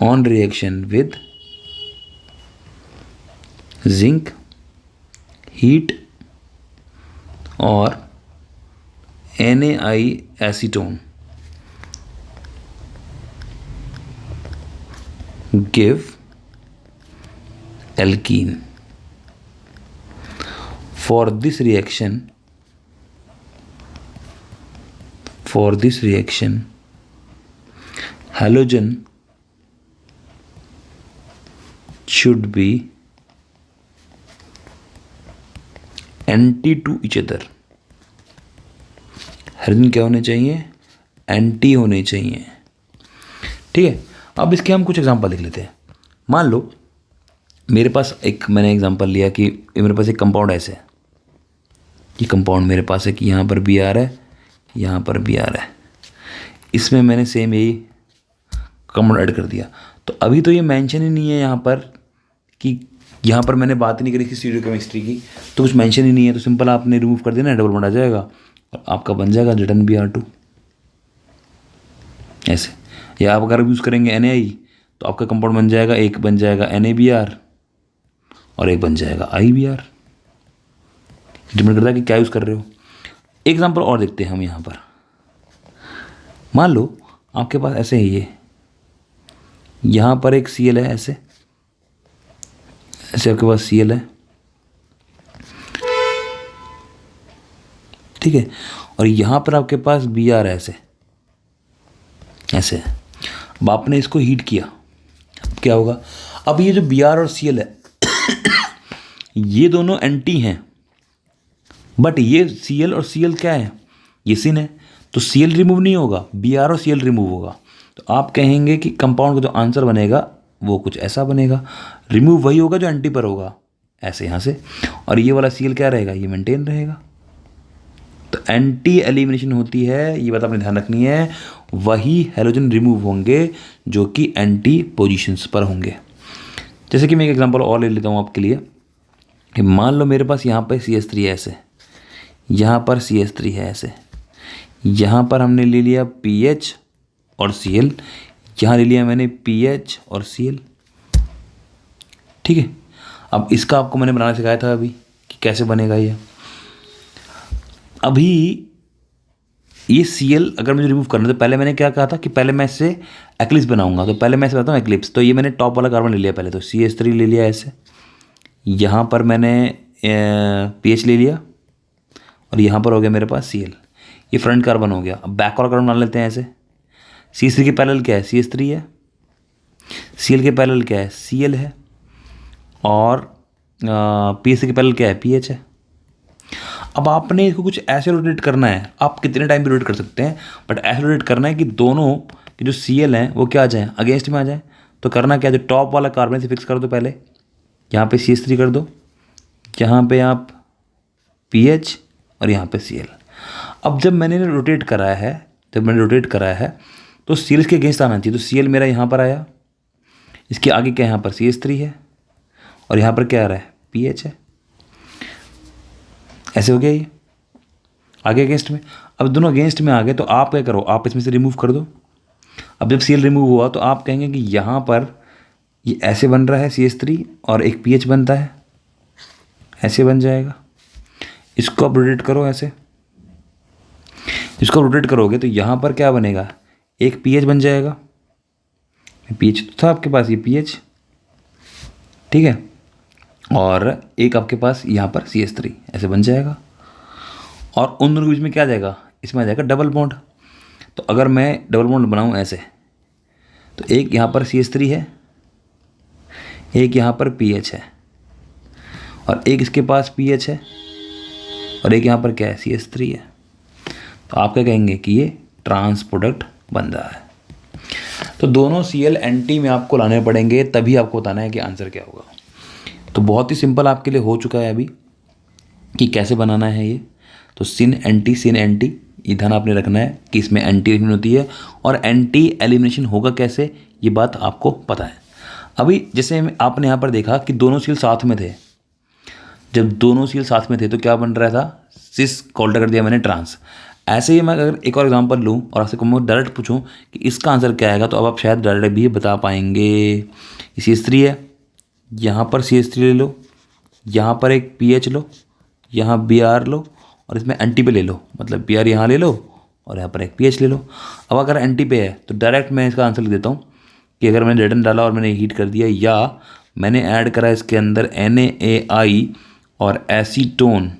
on reaction with zinc heat और NaI acetone give alkene. For this reaction, halogen should be anti to each other। Hydrogen क्या होने चाहिए, एंटी होने चाहिए, ठीक है। अब इसके हम कुछ एग्जांपल लिख लेते हैं। मान लो मेरे पास एक, मैंने एग्जांपल लिया कि मेरे पास एक कंपाउंड ऐसे है, ये कंपाउंड मेरे पास है कि यहाँ पर Br है, यहाँ पर Br है, इसमें मैंने सेम यही कंपाउंड ऐड कर दिया। तो अभी तो ये मेंशन ही नहीं है यहाँ पर कि यहाँ पर मैंने बात नहीं करी थी स्टीरियोकेमिस्ट्री की, तो कुछ मेंशन ही नहीं है, तो सिंपल आपने रिमूव कर देना, डबल बॉन्ड आ जाएगा और आपका बन जाएगा ZnBr2 ऐसे। या आप अगर यूज़ करेंगे NaI तो आपका कंपाउंड बन जाएगा, एक बन जाएगा NaBr और एक बन जाएगा IBr। डिपेंड करता है कि क्या यूज़ कर रहे हो। एग्जाम्पल और देखते हैं हम यहाँ पर। मान लो आपके पास ऐसे ही ये, यहाँ पर एक Cl है ऐसे, ऐसे आपके पास Cl है, ठीक है, और यहाँ पर आपके पास Br है ऐसे ऐसे। अब आपने इसको हीट किया, अब क्या होगा। अब ये जो Br और Cl है ये दोनों एंटी हैं, बट ये Cl और Cl क्या है, ये सिन है, तो Cl रिमूव नहीं होगा, Br और Cl रिमूव होगा। तो आप कहेंगे कि कंपाउंड का जो आंसर बनेगा वो कुछ ऐसा बनेगा, रिमूव वही होगा जो एंटी पर होगा ऐसे यहाँ से, और ये वाला Cl क्या रहेगा, ये मेंटेन रहेगा। तो एंटी एलिमिनेशन होती है, ये बात आपने ध्यान रखनी है, वही हेलोजन रिमूव होंगे जो कि एंटी पोजीशंस पर होंगे। जैसे कि मैं एक एग्जांपल और ले लेता हूँ आपके लिए कि मान लो मेरे पास यहाँ पर CH3 है ऐसे, यहाँ पर CH3 है ऐसे, यहाँ पर हमने ले लिया PH और Cl, यहाँ ले लिया मैंने PH और Cl, ठीक है। अब इसका आपको मैंने बनाना सिखाया था अभी कि कैसे बनेगा ये। अभी ये Cl अगर मुझे रिमूव करना है तो पहले मैंने क्या कहा था कि पहले मैं इससे एक्लिप्स बनाऊंगा, तो पहले मैं इसे बनाता हूँ एक्लिप्स। तो ये मैंने टॉप वाला कार्बन ले लिया पहले, तो CH3 ले लिया ऐसे, यहाँ पर मैंने PH ले लिया और यहाँ पर हो गया मेरे पास Cl, ये फ्रंट कार्बन हो गया। अब बैक वाला कार्बन बना लेते हैं ऐसे। CH3 के पैरेलल क्या है, CH3 है, Cl के पैरेलल क्या है, Cl है, और PH के पैरेलल क्या है, PH है। अब आपने इसको कुछ ऐसे रोटेट करना है, आप कितने टाइम भी रोटेट कर सकते हैं, बट ऐसे रोटेट करना है कि दोनों के जो Cl हैं वो क्या आ जाएँ, अगेंस्ट में आ जाए। तो करना क्या, जो टॉप वाला कार्बन से फिक्स कर दो पहले, यहाँ पे CH3 कर दो, यहाँ पे आप PH और यहाँ पे Cl। अब जब मैंने रोटेट कराया है तो Cl के अगेंस्ट आना चाहिए। तो Cl मेरा यहाँ पर आया, इसके आगे क्या, यहाँ पर CH3 है और यहाँ पर क्या आ रहा है, PH है। ऐसे हो गया ये आगे अगेंस्ट में। अब दोनों अगेंस्ट में आ गए तो आप क्या करो, आप इसमें से रिमूव कर दो। अब जब Cl रिमूव हुआ तो आप कहेंगे कि यहाँ पर ये ऐसे बन रहा है CH3 और एक PH बनता है, ऐसे बन जाएगा। इसको आप रोटेट करो ऐसे, इसको रोटेट करोगे तो यहाँ पर क्या बनेगा, एक PH बन जाएगा। PH तो था आपके पास, ये PH, ठीक है, और एक आपके पास यहाँ पर CH3 ऐसे बन जाएगा। और उन दोनों के बीच में क्या आ जाएगा, इसमें आ जाएगा डबल बॉन्ड। तो अगर मैं डबल बॉन्ड बनाऊँ ऐसे, तो एक यहाँ पर CH3 है, एक यहाँ पर PH है, और एक इसके पास PH है, और एक यहाँ पर क्या है, CH3 है। तो आप क्या कहेंगे कि ये ट्रांस प्रोडक्ट बन रहा है। तो दोनों Cl एंटी में आपको लाने पड़ेंगे, तभी आपको बताना है कि आंसर क्या होगा। तो बहुत ही सिंपल आपके लिए हो चुका है अभी कि कैसे बनाना है ये। तो सिन एंटी ये ध्यान आपने रखना है कि इसमें एंटी एलिमिनेशन होती है, और एंटी एलिमिनेशन होगा कैसे, ये बात आपको पता है। अभी जैसे आपने यहाँ पर देखा कि दोनों Cl साथ में थे, जब दोनों Cl साथ में थे तो क्या बन रहा था, सिस को उल्टा कर दिया मैंने ट्रांस। ऐसे ही मैं अगर एक और एग्जांपल लूँ और आपसे कहूँ डायरेक्ट पूछूं कि इसका आंसर क्या आएगा, तो अब आप शायद डायरेक्ट भी बता पाएंगे। CH3 है, यहाँ पर CH3 ले लो, यहाँ पर एक PH लो, यहाँ Br लो, और इसमें एंटी पे ले लो, मतलब Br यहाँ ले लो और यहाँ पर एक PH ले लो। अब अगर एंटी पे है तो डायरेक्ट मैं इसका आंसर लिख देता हूँ कि अगर मैंने रिटर्न डाला और मैंने हीट कर दिया, या मैंने ऐड करा इसके अंदर NaAI और एसीटोन,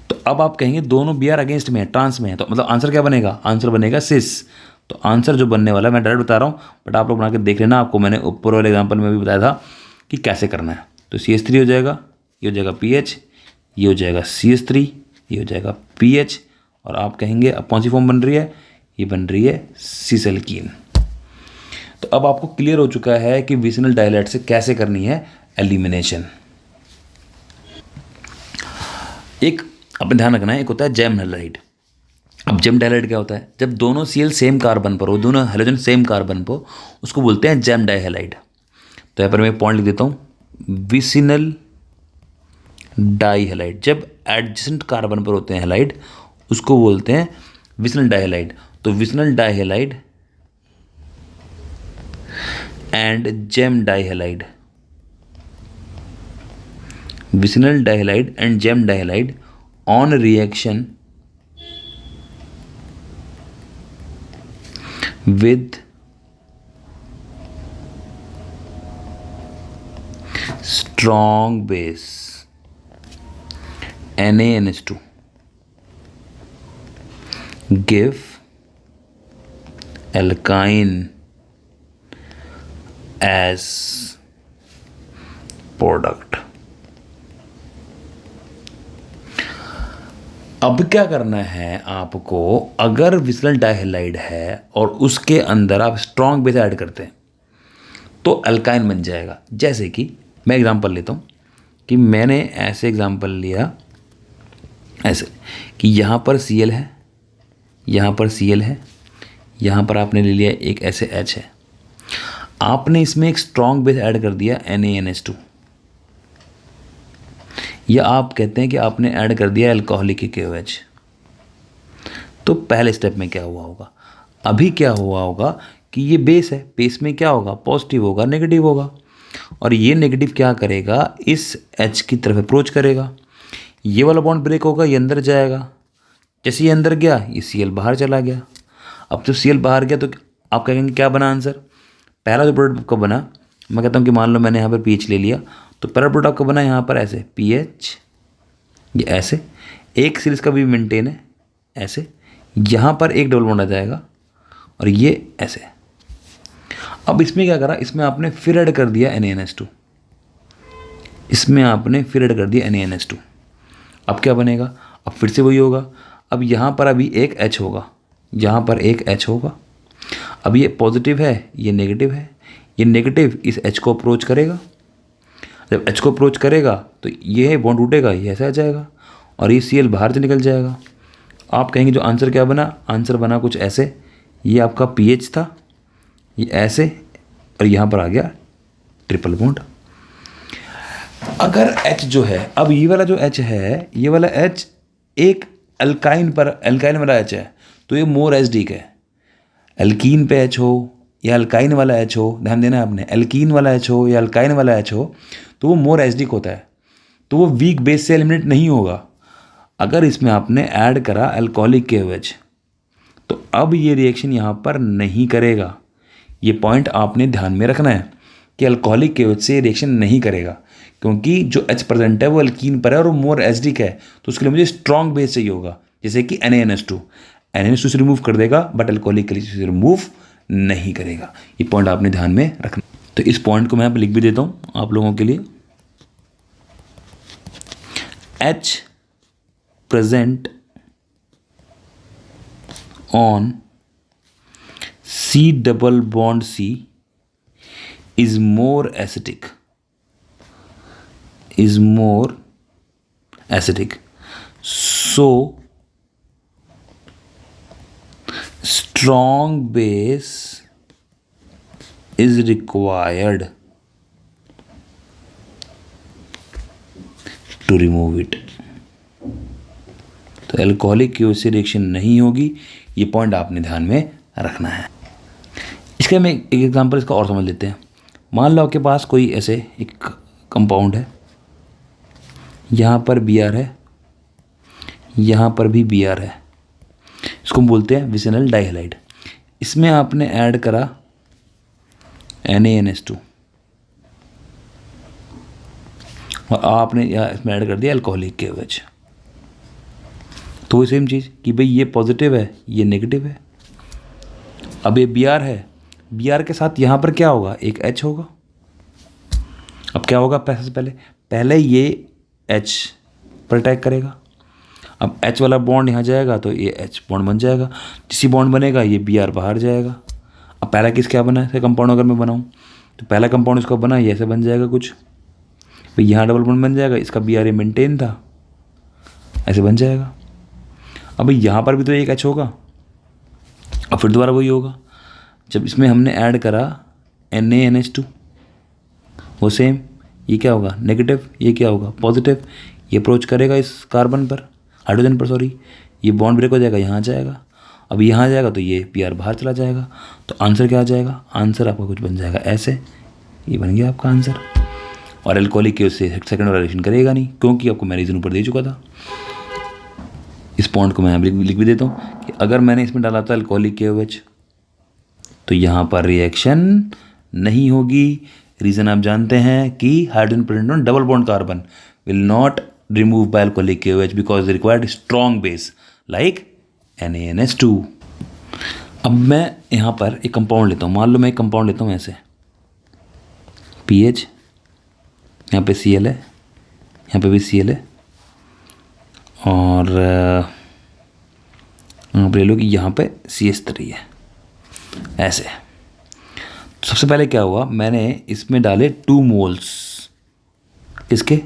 तो अब आप कहेंगे दोनों Br अगेंस्ट में है, ट्रांस में है, तो मतलब आंसर क्या बनेगा, आंसर बनेगा सिस। तो आंसर जो बनने वाला है, मैं डायरेक्ट बता रहा हूँ, बट आप लोग बना के देख लेना, आपको मैंने ऊपर वाले एग्जाम्पल में भी बताया था कि कैसे करना है। तो CH3 हो जाएगा, ये हो जाएगा PH, ये हो जाएगा CH3, ये हो जाएगा PH, और आप कहेंगे अब कौन सी फॉर्म बन रही है, ये बन रही है सिसल्कीन। तो अब आपको क्लियर हो चुका है कि विसिनल डाइलेट से कैसे करनी है एलिमिनेशन। एक अपने ध्यान रखना है, एक होता है जेम हैलाइड। अब जेम डाइलाइड क्या होता है, जब दोनों Cl सेम कार्बन पर हो, दोनों हेलोजन सेम कार्बन पर, उसको बोलते हैं जेम डाइहैलाइड। तो यहाँ पर मैं पॉइंट लिख देता हूँ, विसिनल डाइहैलाइड। जब एडजेसेंट कार्बन पर होते हैं हैलाइड, उसको बोलते हैं विसिनल डाइहैलाइड। तो vicinal dihalide and gem dihalide, vicinal dihalide and gem dihalide on reaction with strong base NaNH2 give alkyne as product। अब क्या करना है आपको, अगर विसिनल डाइहैलाइड है और उसके अंदर आप स्ट्रॉन्ग बेस ऐड करते हैं तो अल्काइन बन जाएगा। जैसे कि मैं एग्जांपल लेता हूँ कि मैंने ऐसे एग्जांपल लिया ऐसे कि यहाँ पर Cl है, यहाँ पर Cl है, यहाँ पर आपने ले लिया एक ऐसे H है, आपने इसमें एक स्ट्रॉन्ग बेस ऐड कर दिया NaNH2, या आप कहते हैं कि आपने ऐड कर दिया अल्कोहलिक KOH। तो पहले स्टेप में क्या हुआ होगा, अभी क्या हुआ होगा कि ये बेस है, बेस में क्या होगा, पॉजिटिव होगा, नेगेटिव होगा, और ये नेगेटिव क्या करेगा, इस H की तरफ अप्रोच करेगा, ये वाला बॉन्ड ब्रेक होगा, ये अंदर जाएगा, जैसे ये अंदर गया ये Cl बाहर चला गया। अब जब Cl बाहर गया तो आप कहेंगे क्या बना आंसर, पहला जो प्रोडक्ट कब बना, मैं कहता हूँ कि मान लो मैंने यहाँ पर PH ले लिया, तो पहला प्रोडक्ट कब बना, यहाँ पर ऐसे PH, ये ऐसे, एक सीरीज का भी मेंटेन है ऐसे, यहाँ पर एक डबल बॉन्ड आ जाएगा और ये ऐसे। अब इसमें क्या करा, इसमें आपने फिर ऐड कर दिया NaNH2, इसमें आपने फिर ऐड कर दिया NaNH2। अब क्या बनेगा, अब फिर से वही होगा। अब यहाँ पर अभी एक H होगा, यहाँ पर एक H होगा। अब ये पॉजिटिव है, ये नेगेटिव है, ये नेगेटिव इस H को अप्रोच करेगा। जब H को अप्रोच करेगा तो ये बॉन्ड टूटेगा, ये ऐसा आ जाएगा और ये Cl बाहर से निकल जाएगा। आप कहेंगे जो आंसर क्या बना, आंसर बना कुछ ऐसे, ये आपका पीएच था, ये ऐसे, और यहाँ पर आ गया ट्रिपल बॉन्ड। अगर H जो है, अब ये वाला जो H है, ये वाला H एक अल्काइन पर, अल्काइन वाला H है तो ये मोर एसिडिक है। एल्कीन पे H हो या अल्काइन वाला H हो, ध्यान देना आपने, एल्कीन वाला H हो या अल्काइन वाला H हो तो वो मोर एसिडिक होता है, तो वो वीक बेस से एलिमिनेट नहीं होगा। अगर इसमें आपने ऐड करा अल्कोहलिक KOH तो अब ये रिएक्शन यहाँ पर नहीं करेगा। ये पॉइंट आपने ध्यान में रखना है कि अल्कोहलिक KOH से रिएक्शन नहीं करेगा, क्योंकि जो H प्रेजेंट है वो अल्कीन पर है और वो मोर एसिडिक है, तो उसके लिए मुझे स्ट्रॉन्ग बेस चाहिए होगा, जैसे कि NaNH2 से रिमूव कर देगा बट अल्कोहलिक KOH से रिमूव नहीं करेगा। ये पॉइंट आपने ध्यान में रखना। तो इस पॉइंट को मैं यहाँ पर लिख भी देता हूँ आप लोगों के लिए। H present on C double bond C is more acidic, so strong base is required to remove it। तो अल्कोहलिक KOH से रिएक्शन नहीं होगी, ये पॉइंट आपने ध्यान में रखना है। इसके में एक एग्जांपल इसका और समझ लेते हैं। मान लो आपके पास कोई ऐसे एक कंपाउंड है, यहाँ पर Br है, यहाँ पर भी Br है, इसको हम बोलते हैं विसिनल डाइहैलाइड। इसमें आपने ऐड करा NaNH2 और आपने यहाँ इसमें ऐड कर दिया अल्कोहलिक KOH। तो वो सेम चीज़ कि भाई ये पॉजिटिव है, ये नेगेटिव है। अब ये Br है, Br के साथ यहाँ पर क्या होगा, एक H होगा। अब क्या होगा, पहले ये H पर अटैक करेगा। अब H वाला बॉन्ड यहाँ जाएगा तो ये H बॉन्ड बन जाएगा, जिसी बॉन्ड बनेगा ये Br बाहर जाएगा। अब पहला किस क्या बना है कंपाउंड, अगर मैं बनाऊँ तो पहला कंपाउंड इसका बना, ये ऐसे बन जाएगा कुछ, भाई यहाँ डबल बॉन्ड बन जाएगा, इसका Br ये मेंटेन था, ऐसे बन जाएगा। अब यहाँ पर भी तो एक H होगा, अब फिर दोबारा वही होगा। जब इसमें हमने ऐड करा NaNH2 वो सेम, ये क्या होगा नेगेटिव, ये क्या होगा पॉजिटिव, ये अप्रोच करेगा इस कार्बन पर, हाइड्रोजन पर सॉरी, ये बॉन्ड ब्रेक हो जाएगा, यहाँ जाएगा। अब यहाँ जाएगा तो ये Br बाहर चला जाएगा। तो आंसर क्या आ जाएगा, आंसर आपका कुछ बन जाएगा ऐसे, ये बन गया आपका आंसर। और अल्कोहलिक KOH से सेकंड वाला रिएक्शन करेगा नहीं, क्योंकि आपको मैं रीज़न ऊपर दे चुका था। इस पॉइंट को मैं लिख भी देता हूँ कि अगर मैंने इसमें डाला था अल्कोहलिक KOH तो यहाँ पर रिएक्शन नहीं होगी। रीज़न आप जानते हैं कि hydrogen present on double bond carbon will not remove by alcoholic KOH because they required strong base like NaNH2। अब मैं यहाँ पर एक कंपाउंड लेता हूँ, मान लो मैं एक कंपाउंड लेता हूँ ऐसे, PH, यहाँ पे Cl है, यहाँ पे भी Cl है, और आप ले लो कि यहाँ पे CH3 है ऐसे। तो सबसे पहले क्या हुआ, मैंने इसमें डाले 2 मोल्स, किसके,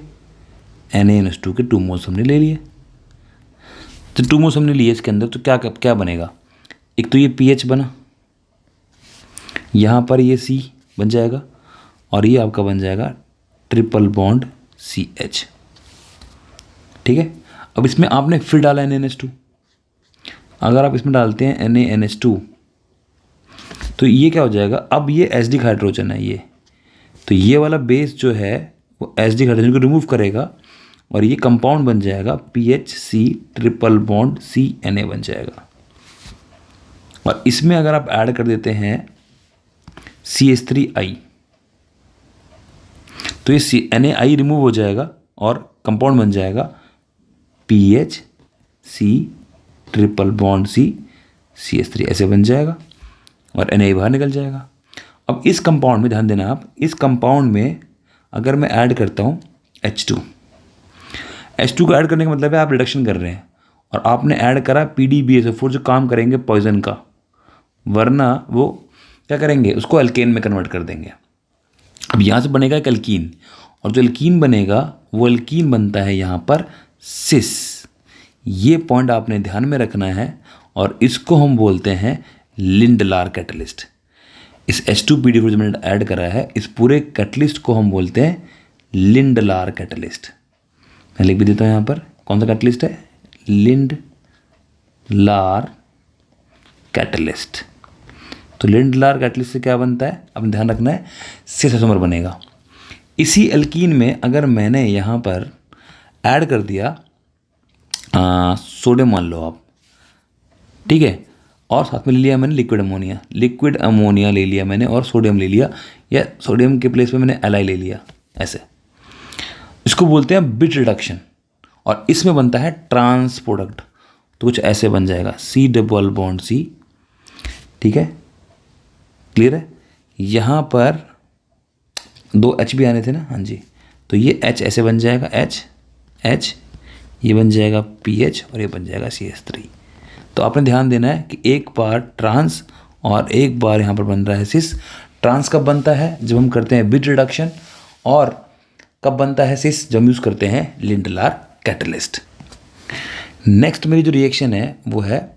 NaNH2 के 2 मोल्स हमने ले लिए। तो 2 मोल्स हमने लिए इसके अंदर, तो क्या बनेगा, एक तो ये PH बना, यहाँ पर ये C बन जाएगा और ये आपका बन जाएगा ट्रिपल बॉन्ड CH। ठीक है। अब इसमें आपने फिर डाला NaNH2, अगर आप इसमें डालते हैं NaNH2 तो ये क्या हो जाएगा, अब ये एसिडिक हाइड्रोजन है ये, तो ये वाला बेस जो है वो एसिडिक हाइड्रोजन को रिमूव करेगा और ये कंपाउंड बन जाएगा PHC ट्रिपल बॉन्ड CNA बन जाएगा। और इसमें अगर आप ऐड कर देते हैं CH3I तो ये NaI रिमूव हो जाएगा और कंपाउंड बन जाएगा PHC ट्रिपल बॉन्ड CH3 ऐसे बन जाएगा और Na बाहर निकल जाएगा। अब इस कंपाउंड में ध्यान देना आप, इस कंपाउंड में अगर मैं ऐड करता हूँ H2, H2 को ऐड करने का मतलब है आप रिडक्शन कर रहे हैं, और आपने ऐड करा PDBSO4 जो काम करेंगे पॉइजन का, वरना वो क्या करेंगे, उसको अल्केन में कन्वर्ट कर देंगे। अब यहाँ से बनेगा एक अल्कीन, और जो अल्कीन बनेगा वो अल्कीन बनता है यहाँ पर सिस। ये पॉइंट आपने ध्यान में रखना है, और इसको हम बोलते हैं लिंडलार कैटलिस्ट। इस H2PDB जो मैंने ऐड करा है, इस पूरे कैटलिस्ट को हम बोलते हैं लिंडलार कैटलिस्ट। मैं लिख भी देता हूँ यहाँ पर, कौन सा कैटलिस्ट है, लिंडलार कैटलिस्ट। तो लिंडलार कैटलिस्ट से क्या बनता है, अब ध्यान रखना है, सिस आइसोमर बनेगा। इसी अल्कीन में अगर मैंने यहाँ पर ऐड कर दिया सोडियम, मान लो आप, ठीक है, और साथ में ले लिया मैंने लिक्विड अमोनिया ले लिया मैंने, और सोडियम ले लिया, या सोडियम के प्लेस पे मैंने Li ले लिया, ऐसे। इसको बोलते हैं बिट रिडक्शन, और इसमें बनता है ट्रांस प्रोडक्ट। तो कुछ ऐसे बन जाएगा C∠C, ठीक है, क्लियर है। यहाँ पर 2 H भी आने थे ना, हाँ जी, तो ये H ऐसे बन जाएगा, H, ये बन जाएगा PH, और ये बन जाएगा CH3। तो आपने ध्यान देना है कि एक बार ट्रांस और एक बार यहाँ पर बन रहा है सिस। ट्रांस कब बनता है, जब हम करते हैं बिट रिडक्शन, और कब बनता है सिस, जब हम यूज़ करते हैं लिंडलार कैटलिस्ट। नेक्स्ट मेरी जो रिएक्शन है वो है,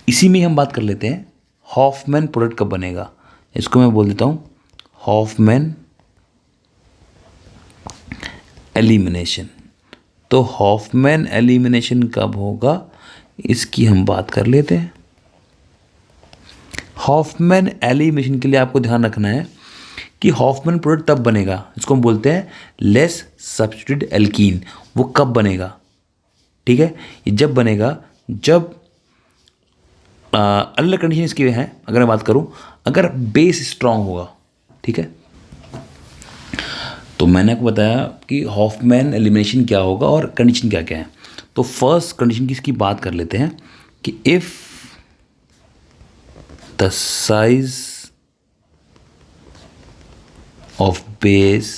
इसी में हम बात कर लेते हैं हॉफमैन प्रोडक्ट कब बनेगा। इसको मैं बोल देता हूँ हॉफमैन एलिमिनेशन। तो हॉफमैन एलिमिनेशन कब होगा, इसकी हम बात कर लेते हैं। हॉफमैन एलिमिनेशन के लिए आपको ध्यान रखना है कि हॉफमैन प्रोडक्ट तब बनेगा, इसको हम बोलते हैं लेस सब्स्टिट्यूटेड एल्कीन। वो कब बनेगा, ठीक है, ये जब बनेगा जब अलग कंडीशन इसकी है। अगर मैं बात करूं, अगर बेस स्ट्रांग होगा, ठीक है, तो मैंने आपको बताया कि हॉफमैन एलिमिनेशन क्या होगा और कंडीशन क्या क्या है। तो फर्स्ट कंडीशन की इसकी बात कर लेते हैं कि if the size of base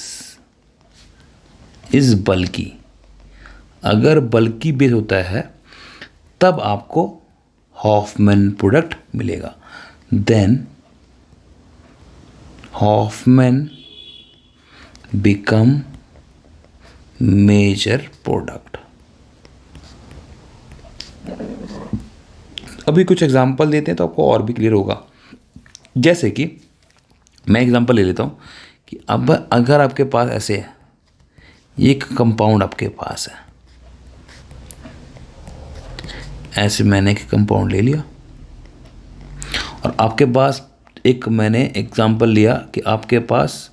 is bulky, अगर बल्की बेस होता है तब आपको हॉफमैन प्रोडक्ट मिलेगा। Then Hofmann become major product. अभी कुछ एग्जांपल देते हैं तो आपको और भी क्लियर होगा। जैसे कि मैं एग्जांपल ले लेता हूँ कि अब अगर आपके पास ऐसे है, एक कंपाउंड आपके पास है, ऐसे मैंने एक कंपाउंड ले लिया, और आपके पास एक मैंने एग्जांपल लिया कि आपके पास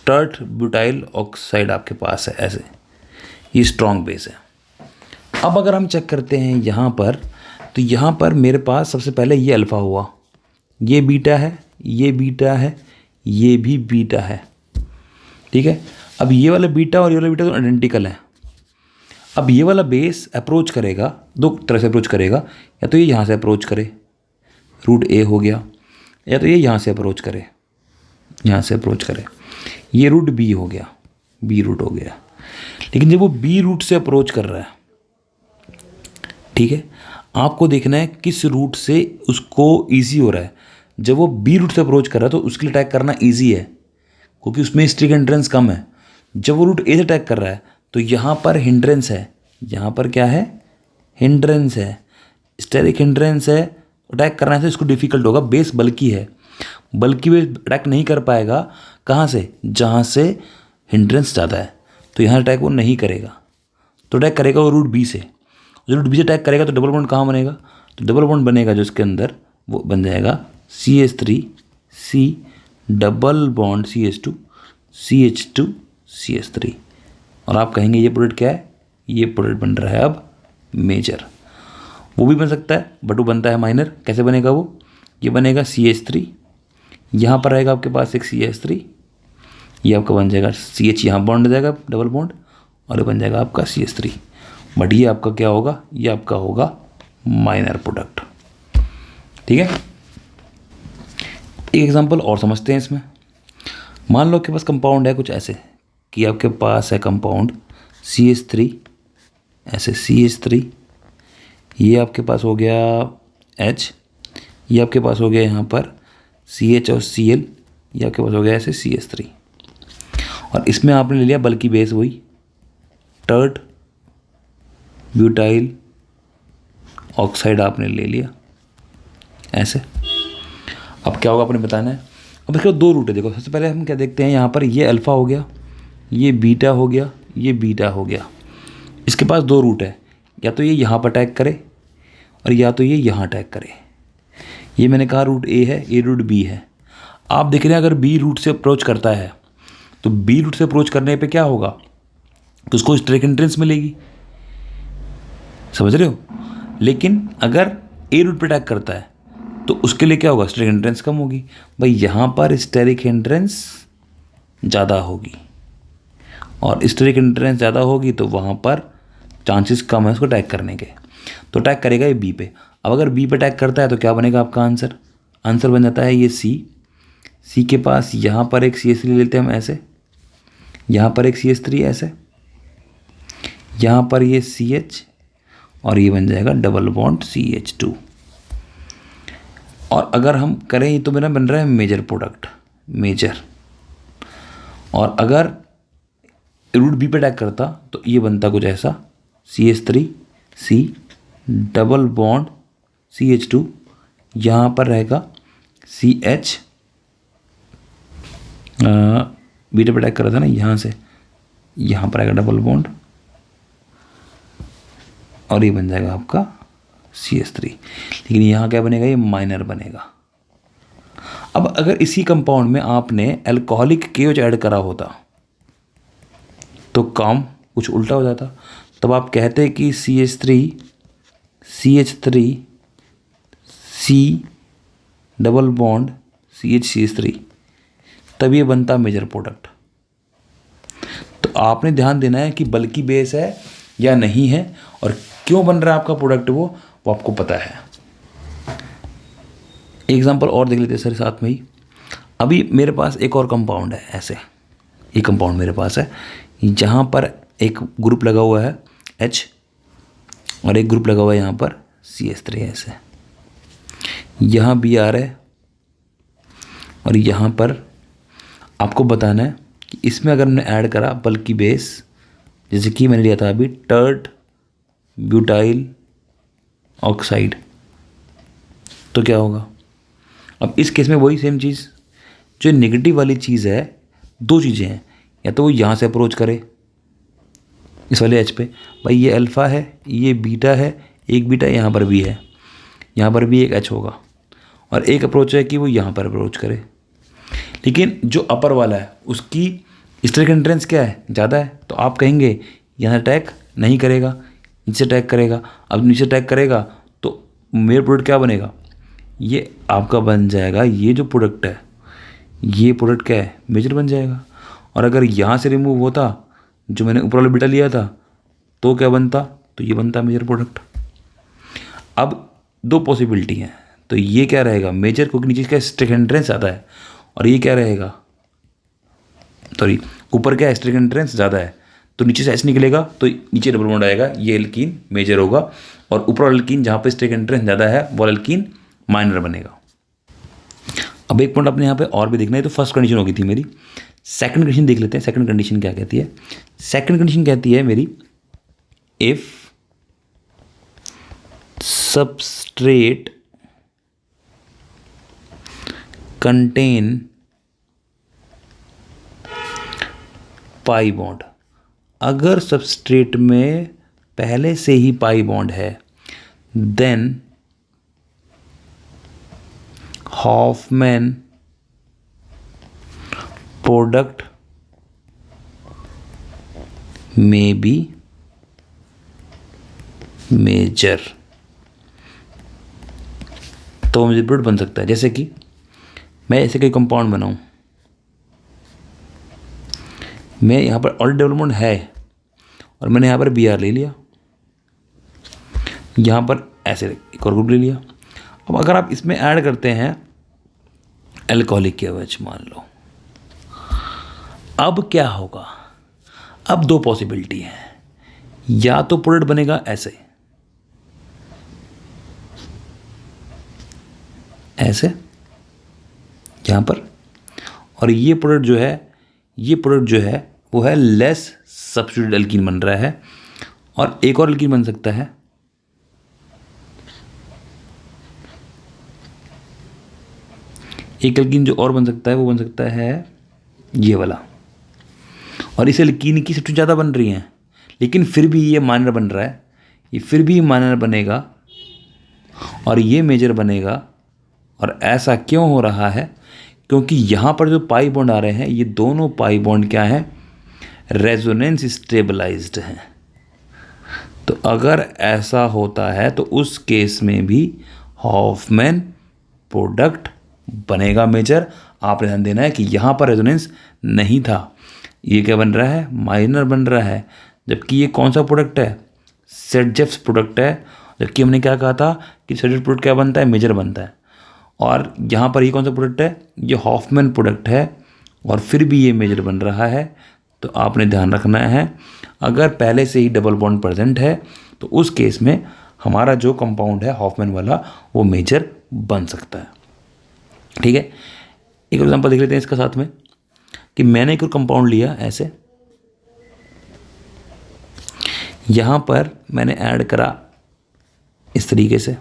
टर्ट ब्यूटाइल ऑक्साइड आपके पास है, ऐसे, ये स्ट्रॉन्ग बेस है। अब अगर हम चेक करते हैं यहाँ पर, तो यहाँ पर मेरे पास सबसे पहले ये अल्फ़ा हुआ, ये बीटा है, ये बीटा है, ये भी बीटा है, ठीक है। अब ये वाला बीटा और ये वाला बीटा तो आइडेंटिकल है। अब ये वाला बेस अप्रोच करेगा, दो तरह से अप्रोच करेगा, या तो ये यहाँ से अप्रोच करे, रूट ए हो गया, या तो ये यहाँ से अप्रोच करे, यहाँ से अप्रोच करे, ये रूट बी हो गया, बी रूट हो गया। लेकिन जब वो बी रूट से अप्रोच कर रहा है, ठीक है, आपको देखना है किस रूट से उसको ईजी हो रहा है। जब वो बी रूट से अप्रोच कर रहा है तो उसके लिए अटैक करना ईजी है, क्योंकि उसमें हिस्ट्रिक हिंड्रेंस कम है। जब वो रूट ए से अटैक कर रहा है तो यहाँ पर हिंड्रेंस है, यहाँ पर क्या है, हिंड्रेंस है, स्टेरिक हिंड्रेंस है। अटैक करना है इसको डिफिकल्ट होगा, बेस बल्कि है, बल्कि बेस अटैक नहीं कर पाएगा। कहाँ से, जहाँ से हिंड्रेंस ज़्यादा है, तो यहाँ अटैक वो नहीं करेगा, तो अटैक करेगा वो रूट बी से। जो रूट बी से अटैक करेगा तो डबल बॉन्ड कहाँ बनेगा, तो डबल बॉन्ड बनेगा जो इसके अंदर वो बन जाएगा CH3C double bond CH2 CH2 CH3। और आप कहेंगे ये प्रोडक्ट क्या है, ये प्रोडक्ट बन रहा है अब मेजर। वो भी बन सकता है बट वो बनता है माइनर। कैसे बनेगा वो, ये बनेगा CH3, यहाँ पर रहेगा आपके पास एक CH3, ये आपका बन जाएगा CH, यहाँ बॉन्ड हो जाएगा डबल बॉन्ड, और ये बन जाएगा आपका CH3। बट ये आपका क्या होगा, ये आपका होगा माइनर प्रोडक्ट, ठीक है। एक एग्जांपल और समझते हैं इसमें। मान लो आपके पास कंपाउंड है कुछ ऐसे कि आपके पास है कंपाउंड CH3, ऐसे CH3, ये आपके पास हो गया H, ये आपके पास हो गया यहाँ पर CH और Cl, ये आपके पास हो गया ऐसे CH3, और इसमें आपने ले लिया बल्कि बेस वही टर्ट ब्यूटाइल ऑक्साइड आपने ले लिया ऐसे। अब क्या होगा आपने बताना है। अब इसके दो रूट है, देखो सबसे पहले हम क्या देखते हैं, यहाँ पर ये अल्फ़ा हो गया, ये बीटा हो गया, ये बीटा हो गया। इसके पास दो रूट है, या तो ये यहाँ पर अटैक करे और या तो ये यहाँ अटैक करे। ये मैंने कहा रूट A है, ये रूट B है। आप देख रहे हैं अगर B रूट से अप्रोच करता है तो B रूट से अप्रोच करने पे क्या होगा, तो उसको स्टेरिक एंट्रेंस मिलेगी, समझ रहे हो। लेकिन अगर A रूट पे अटैक करता है तो उसके लिए क्या होगा, स्टेरिक एंट्रेंस कम होगी। भाई यहाँ पर स्टेरिक एंट्रेंस ज़्यादा होगी और स्टेरिक एंट्रेंस ज़्यादा होगी तो वहाँ पर चांसेस कम है उसको अटैक करने के, तो अटैक करेगा ये बी पे। अब अगर बी पे अटैक करता है तो क्या बनेगा आपका आंसर, आंसर बन जाता है ये सी के पास यहाँ पर एक CH3 लेते हैं हम ऐसे, यहाँ पर एक CH3 ऐसे, यहाँ पर ये CH और ये बन जाएगा डबल बॉन्ड CH2। और अगर हम करें तो मेरा बन रहा है मेजर प्रोडक्ट, मेजर। और अगर रूट बी पे अटैक करता तो ये बनता कुछ ऐसा CH3C डबल बॉन्ड CH2, यहाँ पर रहेगा CH, बीटा पे अटैक कर रहा था ना, यहाँ से यहाँ पर आएगा डबल बॉन्ड और ये बन जाएगा आपका CH3। लेकिन यहाँ क्या बनेगा, ये माइनर बनेगा। अब अगर इसी कंपाउंड में आपने अल्कोहलिक KOH ऐड करा होता तो काम कुछ उल्टा हो जाता। तब आप कहते कि CH3 डबल बॉन्ड CH3, तब ये बनता मेजर प्रोडक्ट। तो आपने ध्यान देना है कि बल्कि बेस है या नहीं है और क्यों बन रहा है आपका प्रोडक्ट वो आपको पता है। एग्जांपल और देख लेते हैं सर साथ में ही। अभी मेरे पास एक और कंपाउंड है ऐसे, ये कंपाउंड मेरे पास है, जहाँ पर एक ग्रुप लगा हुआ है H और एक ग्रुप लगा हुआ है यहाँ पर CH3 ऐसे, यहाँ Br है और यहाँ पर आपको बताना है कि इसमें अगर हमने ऐड करा बल्कि बेस, जैसे कि मैंने लिया था अभी टर्ट ब्यूटाइल ऑक्साइड, तो क्या होगा। अब इस केस में वही सेम चीज़, जो नेगेटिव वाली चीज़ है, दो चीज़ें हैं, या तो वो यहाँ से अप्रोच करे इस वाले H पे, भाई ये अल्फ़ा है, ये बीटा है, एक बीटा यहाँ पर भी है, यहाँ पर भी एक H होगा, और एक अप्रोच है कि वो यहाँ पर अप्रोच करे। लेकिन जो अपर वाला है उसकी स्टेरिक एंट्रेंस क्या है, ज़्यादा है, तो आप कहेंगे यहाँ अटैक नहीं करेगा, नीचे अटैक करेगा। अब नीचे अटैक करेगा तो मेरा प्रोडक्ट क्या बनेगा, ये आपका बन जाएगा, ये जो प्रोडक्ट है ये प्रोडक्ट क्या है, मेजर बन जाएगा। और अगर यहाँ से रिमूव होता जो मैंने ऊपर वाला बीटा लिया था तो क्या बनता, तो ये बनता मेजर प्रोडक्ट। अब दो पॉसिबिलिटी हैं, तो ये क्या रहेगा मेजर, क्योंकि नीचे का स्टेरिक एंट्रेंस ज़्यादा है, और ये क्या रहेगा, सॉरी ऊपर क्या स्टेरिक एंट्रेंस ज़्यादा है, तो नीचे से H निकलेगा तो नीचे डबल बॉन्ड आएगा, ये एल्कीन मेजर होगा, और ऊपर वाला एल्कीन जहाँ पे स्टेरिक एंट्रेंस ज़्यादा है वो एल्कीन माइनर बनेगा। अब एक पॉइंट अपने यहाँ पे और भी देखना है, तो फर्स्ट कंडीशन होगी थी मेरी। सेकंड कंडीशन देख लेते हैं, सेकंड कंडीशन क्या कहती है। सेकंड कंडीशन कहती है मेरी, if substrate contain pi bond, अगर सबस्ट्रेट में पहले से ही पाई बॉन्ड है, देन हॉफमैन प्रोडक्ट में बी मेजर, तो मेजर प्रोडक्ट बन सकता है। जैसे कि मैं ऐसे कोई कंपाउंड बनाऊं, मैं यहाँ पर ऑलरेडी डेवलपमेंट है और मैंने यहाँ पर Br ले लिया, यहाँ पर ऐसे एक और ग्रुप ले लिया। अब अगर आप इसमें ऐड करते हैं अल्कोहलिक KOH मान लो, अब क्या होगा, अब दो पॉसिबिलिटी है, या तो प्रोडक्ट बनेगा ऐसे ऐसे यहाँ पर, और ये प्रोडक्ट जो है, ये प्रोडक्ट जो है वो है लेस सब्स्टिट्यूटेड एल्कीन बन रहा है, और एक और एल्कीन बन सकता है, एक एल्कीन जो और बन सकता है वो बन सकता है ये वाला, और इस एल्कीन की सबसे ज़्यादा बन रही हैं, लेकिन फिर भी ये माइनर बन रहा है, ये फिर भी माइनर बनेगा और ये मेजर बनेगा। और ऐसा क्यों हो रहा है, क्योंकि यहाँ पर जो पाई बॉन्ड आ रहे हैं ये दोनों पाई बॉन्ड क्या हैं, रेजोनेंस स्टेबलाइज्ड हैं। तो अगर ऐसा होता है तो उस केस में भी हॉफमैन प्रोडक्ट बनेगा मेजर। आपने ध्यान देना है कि यहाँ पर रेजोनेंस नहीं था, ये क्या बन रहा है, माइनर बन रहा है, जबकि ये कौन सा प्रोडक्ट है, सेटजेफ्स प्रोडक्ट है, जबकि हमने क्या कहा था कि सेटजेफ प्रोडक्ट क्या बनता है, मेजर बनता है। और यहाँ पर ये कौन सा प्रोडक्ट है, ये हॉफमैन प्रोडक्ट है, और फिर भी ये मेजर बन रहा है। तो आपने ध्यान रखना है, अगर पहले से ही डबल बॉन्ड प्रेजेंट है तो उस केस में हमारा जो कंपाउंड है हॉफमैन वाला वो मेजर बन सकता है। ठीक है, एक एग्जांपल देख लेते हैं इसका साथ में, कि मैंने एक और कंपाउंड लिया ऐसे, यहाँ पर मैंने ऐड करा इस तरीके से।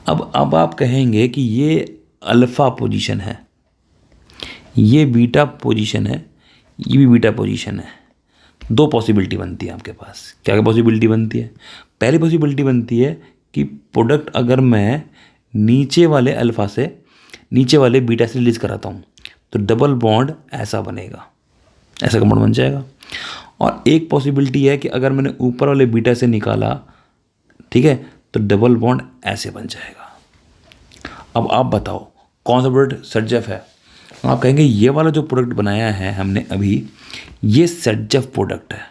अब आप कहेंगे कि ये अल्फ़ा पोजीशन है, ये बीटा पोजीशन है, ये भी बीटा पोजीशन है। दो पॉसिबिलिटी बनती है आपके पास। क्या क्या पॉसिबिलिटी बनती है, पहली पॉसिबिलिटी बनती है कि प्रोडक्ट अगर मैं नीचे वाले अल्फ़ा से नीचे वाले बीटा से रिलीज कराता हूँ तो डबल बॉन्ड ऐसा बनेगा, ऐसा कंपाउंड बन जाएगा। और एक पॉसिबिलिटी है कि अगर मैंने ऊपर वाले बीटा से निकाला, ठीक है, तो डबल बॉन्ड ऐसे बन जाएगा। अब आप बताओ कौन सा प्रोडक्ट सेटजेफ है। आप कहेंगे ये वाला जो प्रोडक्ट बनाया है हमने अभी, ये सेटजेफ प्रोडक्ट है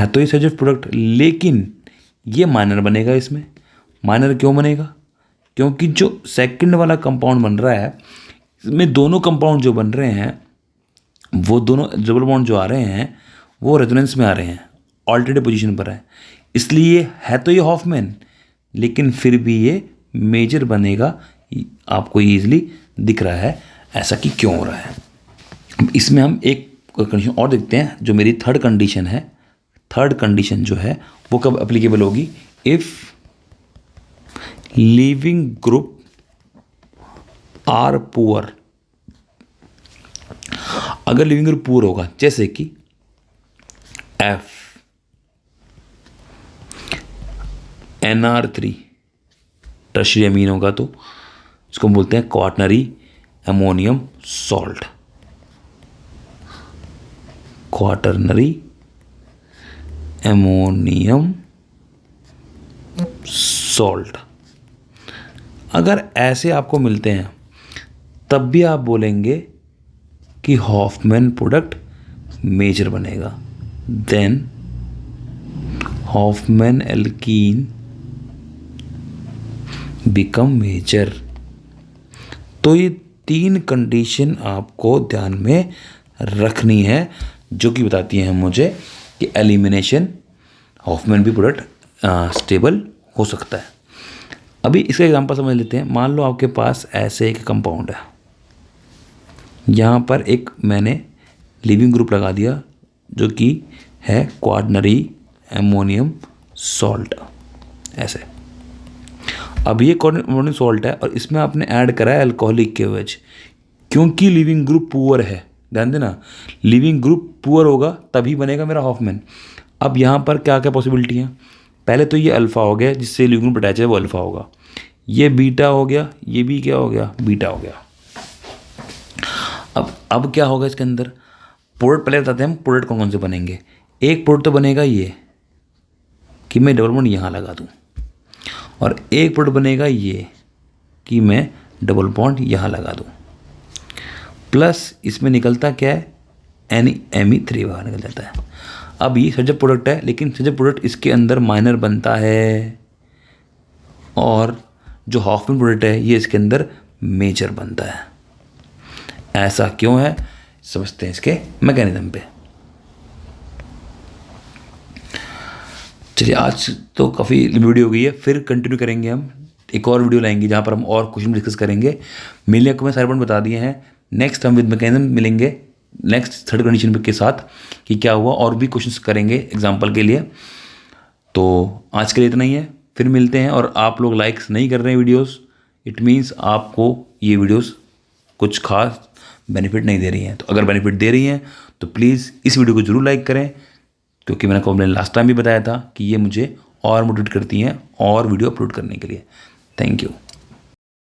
तो ये सेटजेफ प्रोडक्ट, लेकिन ये माइनर बनेगा। इसमें माइनर क्यों बनेगा, क्योंकि जो सेकंड वाला कंपाउंड बन रहा है, इसमें दोनों कंपाउंड जो बन रहे हैं वो दोनों डबल बॉन्ड जो आ रहे हैं वो रेजोनेंस में आ रहे हैं, ऑल्टरनेटिव पोजीशन पर है, इसलिए है तो ये हॉफमैन, लेकिन फिर भी ये मेजर बनेगा। आपको ईजिली दिख रहा है ऐसा कि क्यों हो रहा है। इसमें हम एक कंडीशन और देखते हैं, जो मेरी थर्ड कंडीशन है। थर्ड कंडीशन जो है वो कब एप्लीकेबल होगी, if leaving group are poor. अगर लिविंग ग्रुप पुअर होगा, जैसे कि F NR3 टर्शियरी अमीन होगा तो इसको बोलते हैं quaternary ammonium salt, quaternary ammonium salt. अगर ऐसे आपको मिलते हैं तब भी आप बोलेंगे कि हॉफमैन प्रोडक्ट मेजर बनेगा। Then Hofmann alkene become major. तो ये तीन कंडीशन आपको ध्यान में रखनी है, जो कि बताती हैं मुझे कि एलिमिनेशन हॉफमैन भी प्रोडक्ट स्टेबल हो सकता है। अभी इसका एग्जांपल समझ लेते हैं। मान लो आपके पास ऐसे एक कंपाउंड है, यहाँ पर एक मैंने लिविंग ग्रुप लगा दिया जो कि है क्वाटरनरी अमोनियम सॉल्ट ऐसे। अब ये क्वाटरनरी अमोनियम सॉल्ट है और इसमें आपने ऐड करा है अल्कोहलिक KOH, क्योंकि लिविंग ग्रुप पुअर है। ध्यान देना, लिविंग ग्रुप पुअर होगा तभी बनेगा मेरा हॉफमैन। अब यहाँ पर क्या क्या पॉसिबिलिटी है, पहले तो ये अल्फ़ा हो गया, जिससे लिविंग ग्रुप अटैच है वो अल्फ़ा होगा, ये बीटा हो गया, ये भी क्या हो गया, बीटा हो गया। अब क्या होगा इसके अंदर, प्रोडक्ट पहले बताते हैं हम प्रोडक्ट कौन कौन से बनेंगे। एक प्रोडक्ट तो बनेगा ये कि मैं डबल बॉन्ड यहाँ लगा दूँ, और एक प्रोडक्ट बनेगा ये कि मैं डबल बॉन्ड यहाँ लगा दूँ, प्लस इसमें निकलता क्या है, Me3 बाहर निकल जाता है। अब ये सजब प्रोडक्ट है, लेकिन सजब प्रोडक्ट इसके अंदर माइनर बनता है, और जो हॉफमैन प्रोडक्ट है ये इसके अंदर मेजर बनता है। ऐसा क्यों है, समझते हैं इसके मैकेनिज्म पे। चलिए, आज तो काफ़ी वीडियो हो गई है, फिर कंटिन्यू करेंगे हम, एक और वीडियो लाएंगे जहाँ पर हम और क्वेश्चन डिस्कस करेंगे। मेनली आपको मैं सारे पॉइंट बता दिए हैं। नेक्स्ट हम विद मैकेनिज्म मिलेंगे नेक्स्ट थर्ड कंडीशन के साथ कि क्या हुआ, और भी क्वेश्चंस करेंगे एग्जांपल के लिए। तो आज के लिए इतना ही है, फिर मिलते हैं। और आप लोग लाइक्स नहीं कर रहे हैं वीडियोस, इट मीन्स आपको ये वीडियोस कुछ खास बेनिफिट नहीं दे रही हैं। तो अगर बेनिफिट दे रही हैं तो प्लीज़ इस वीडियो को जरूर लाइक करें, क्योंकि मैंने लास्ट टाइम भी बताया था कि ये मुझे और मोटिवेट करती हैं और वीडियो अपलोड करने के लिए। Thank you.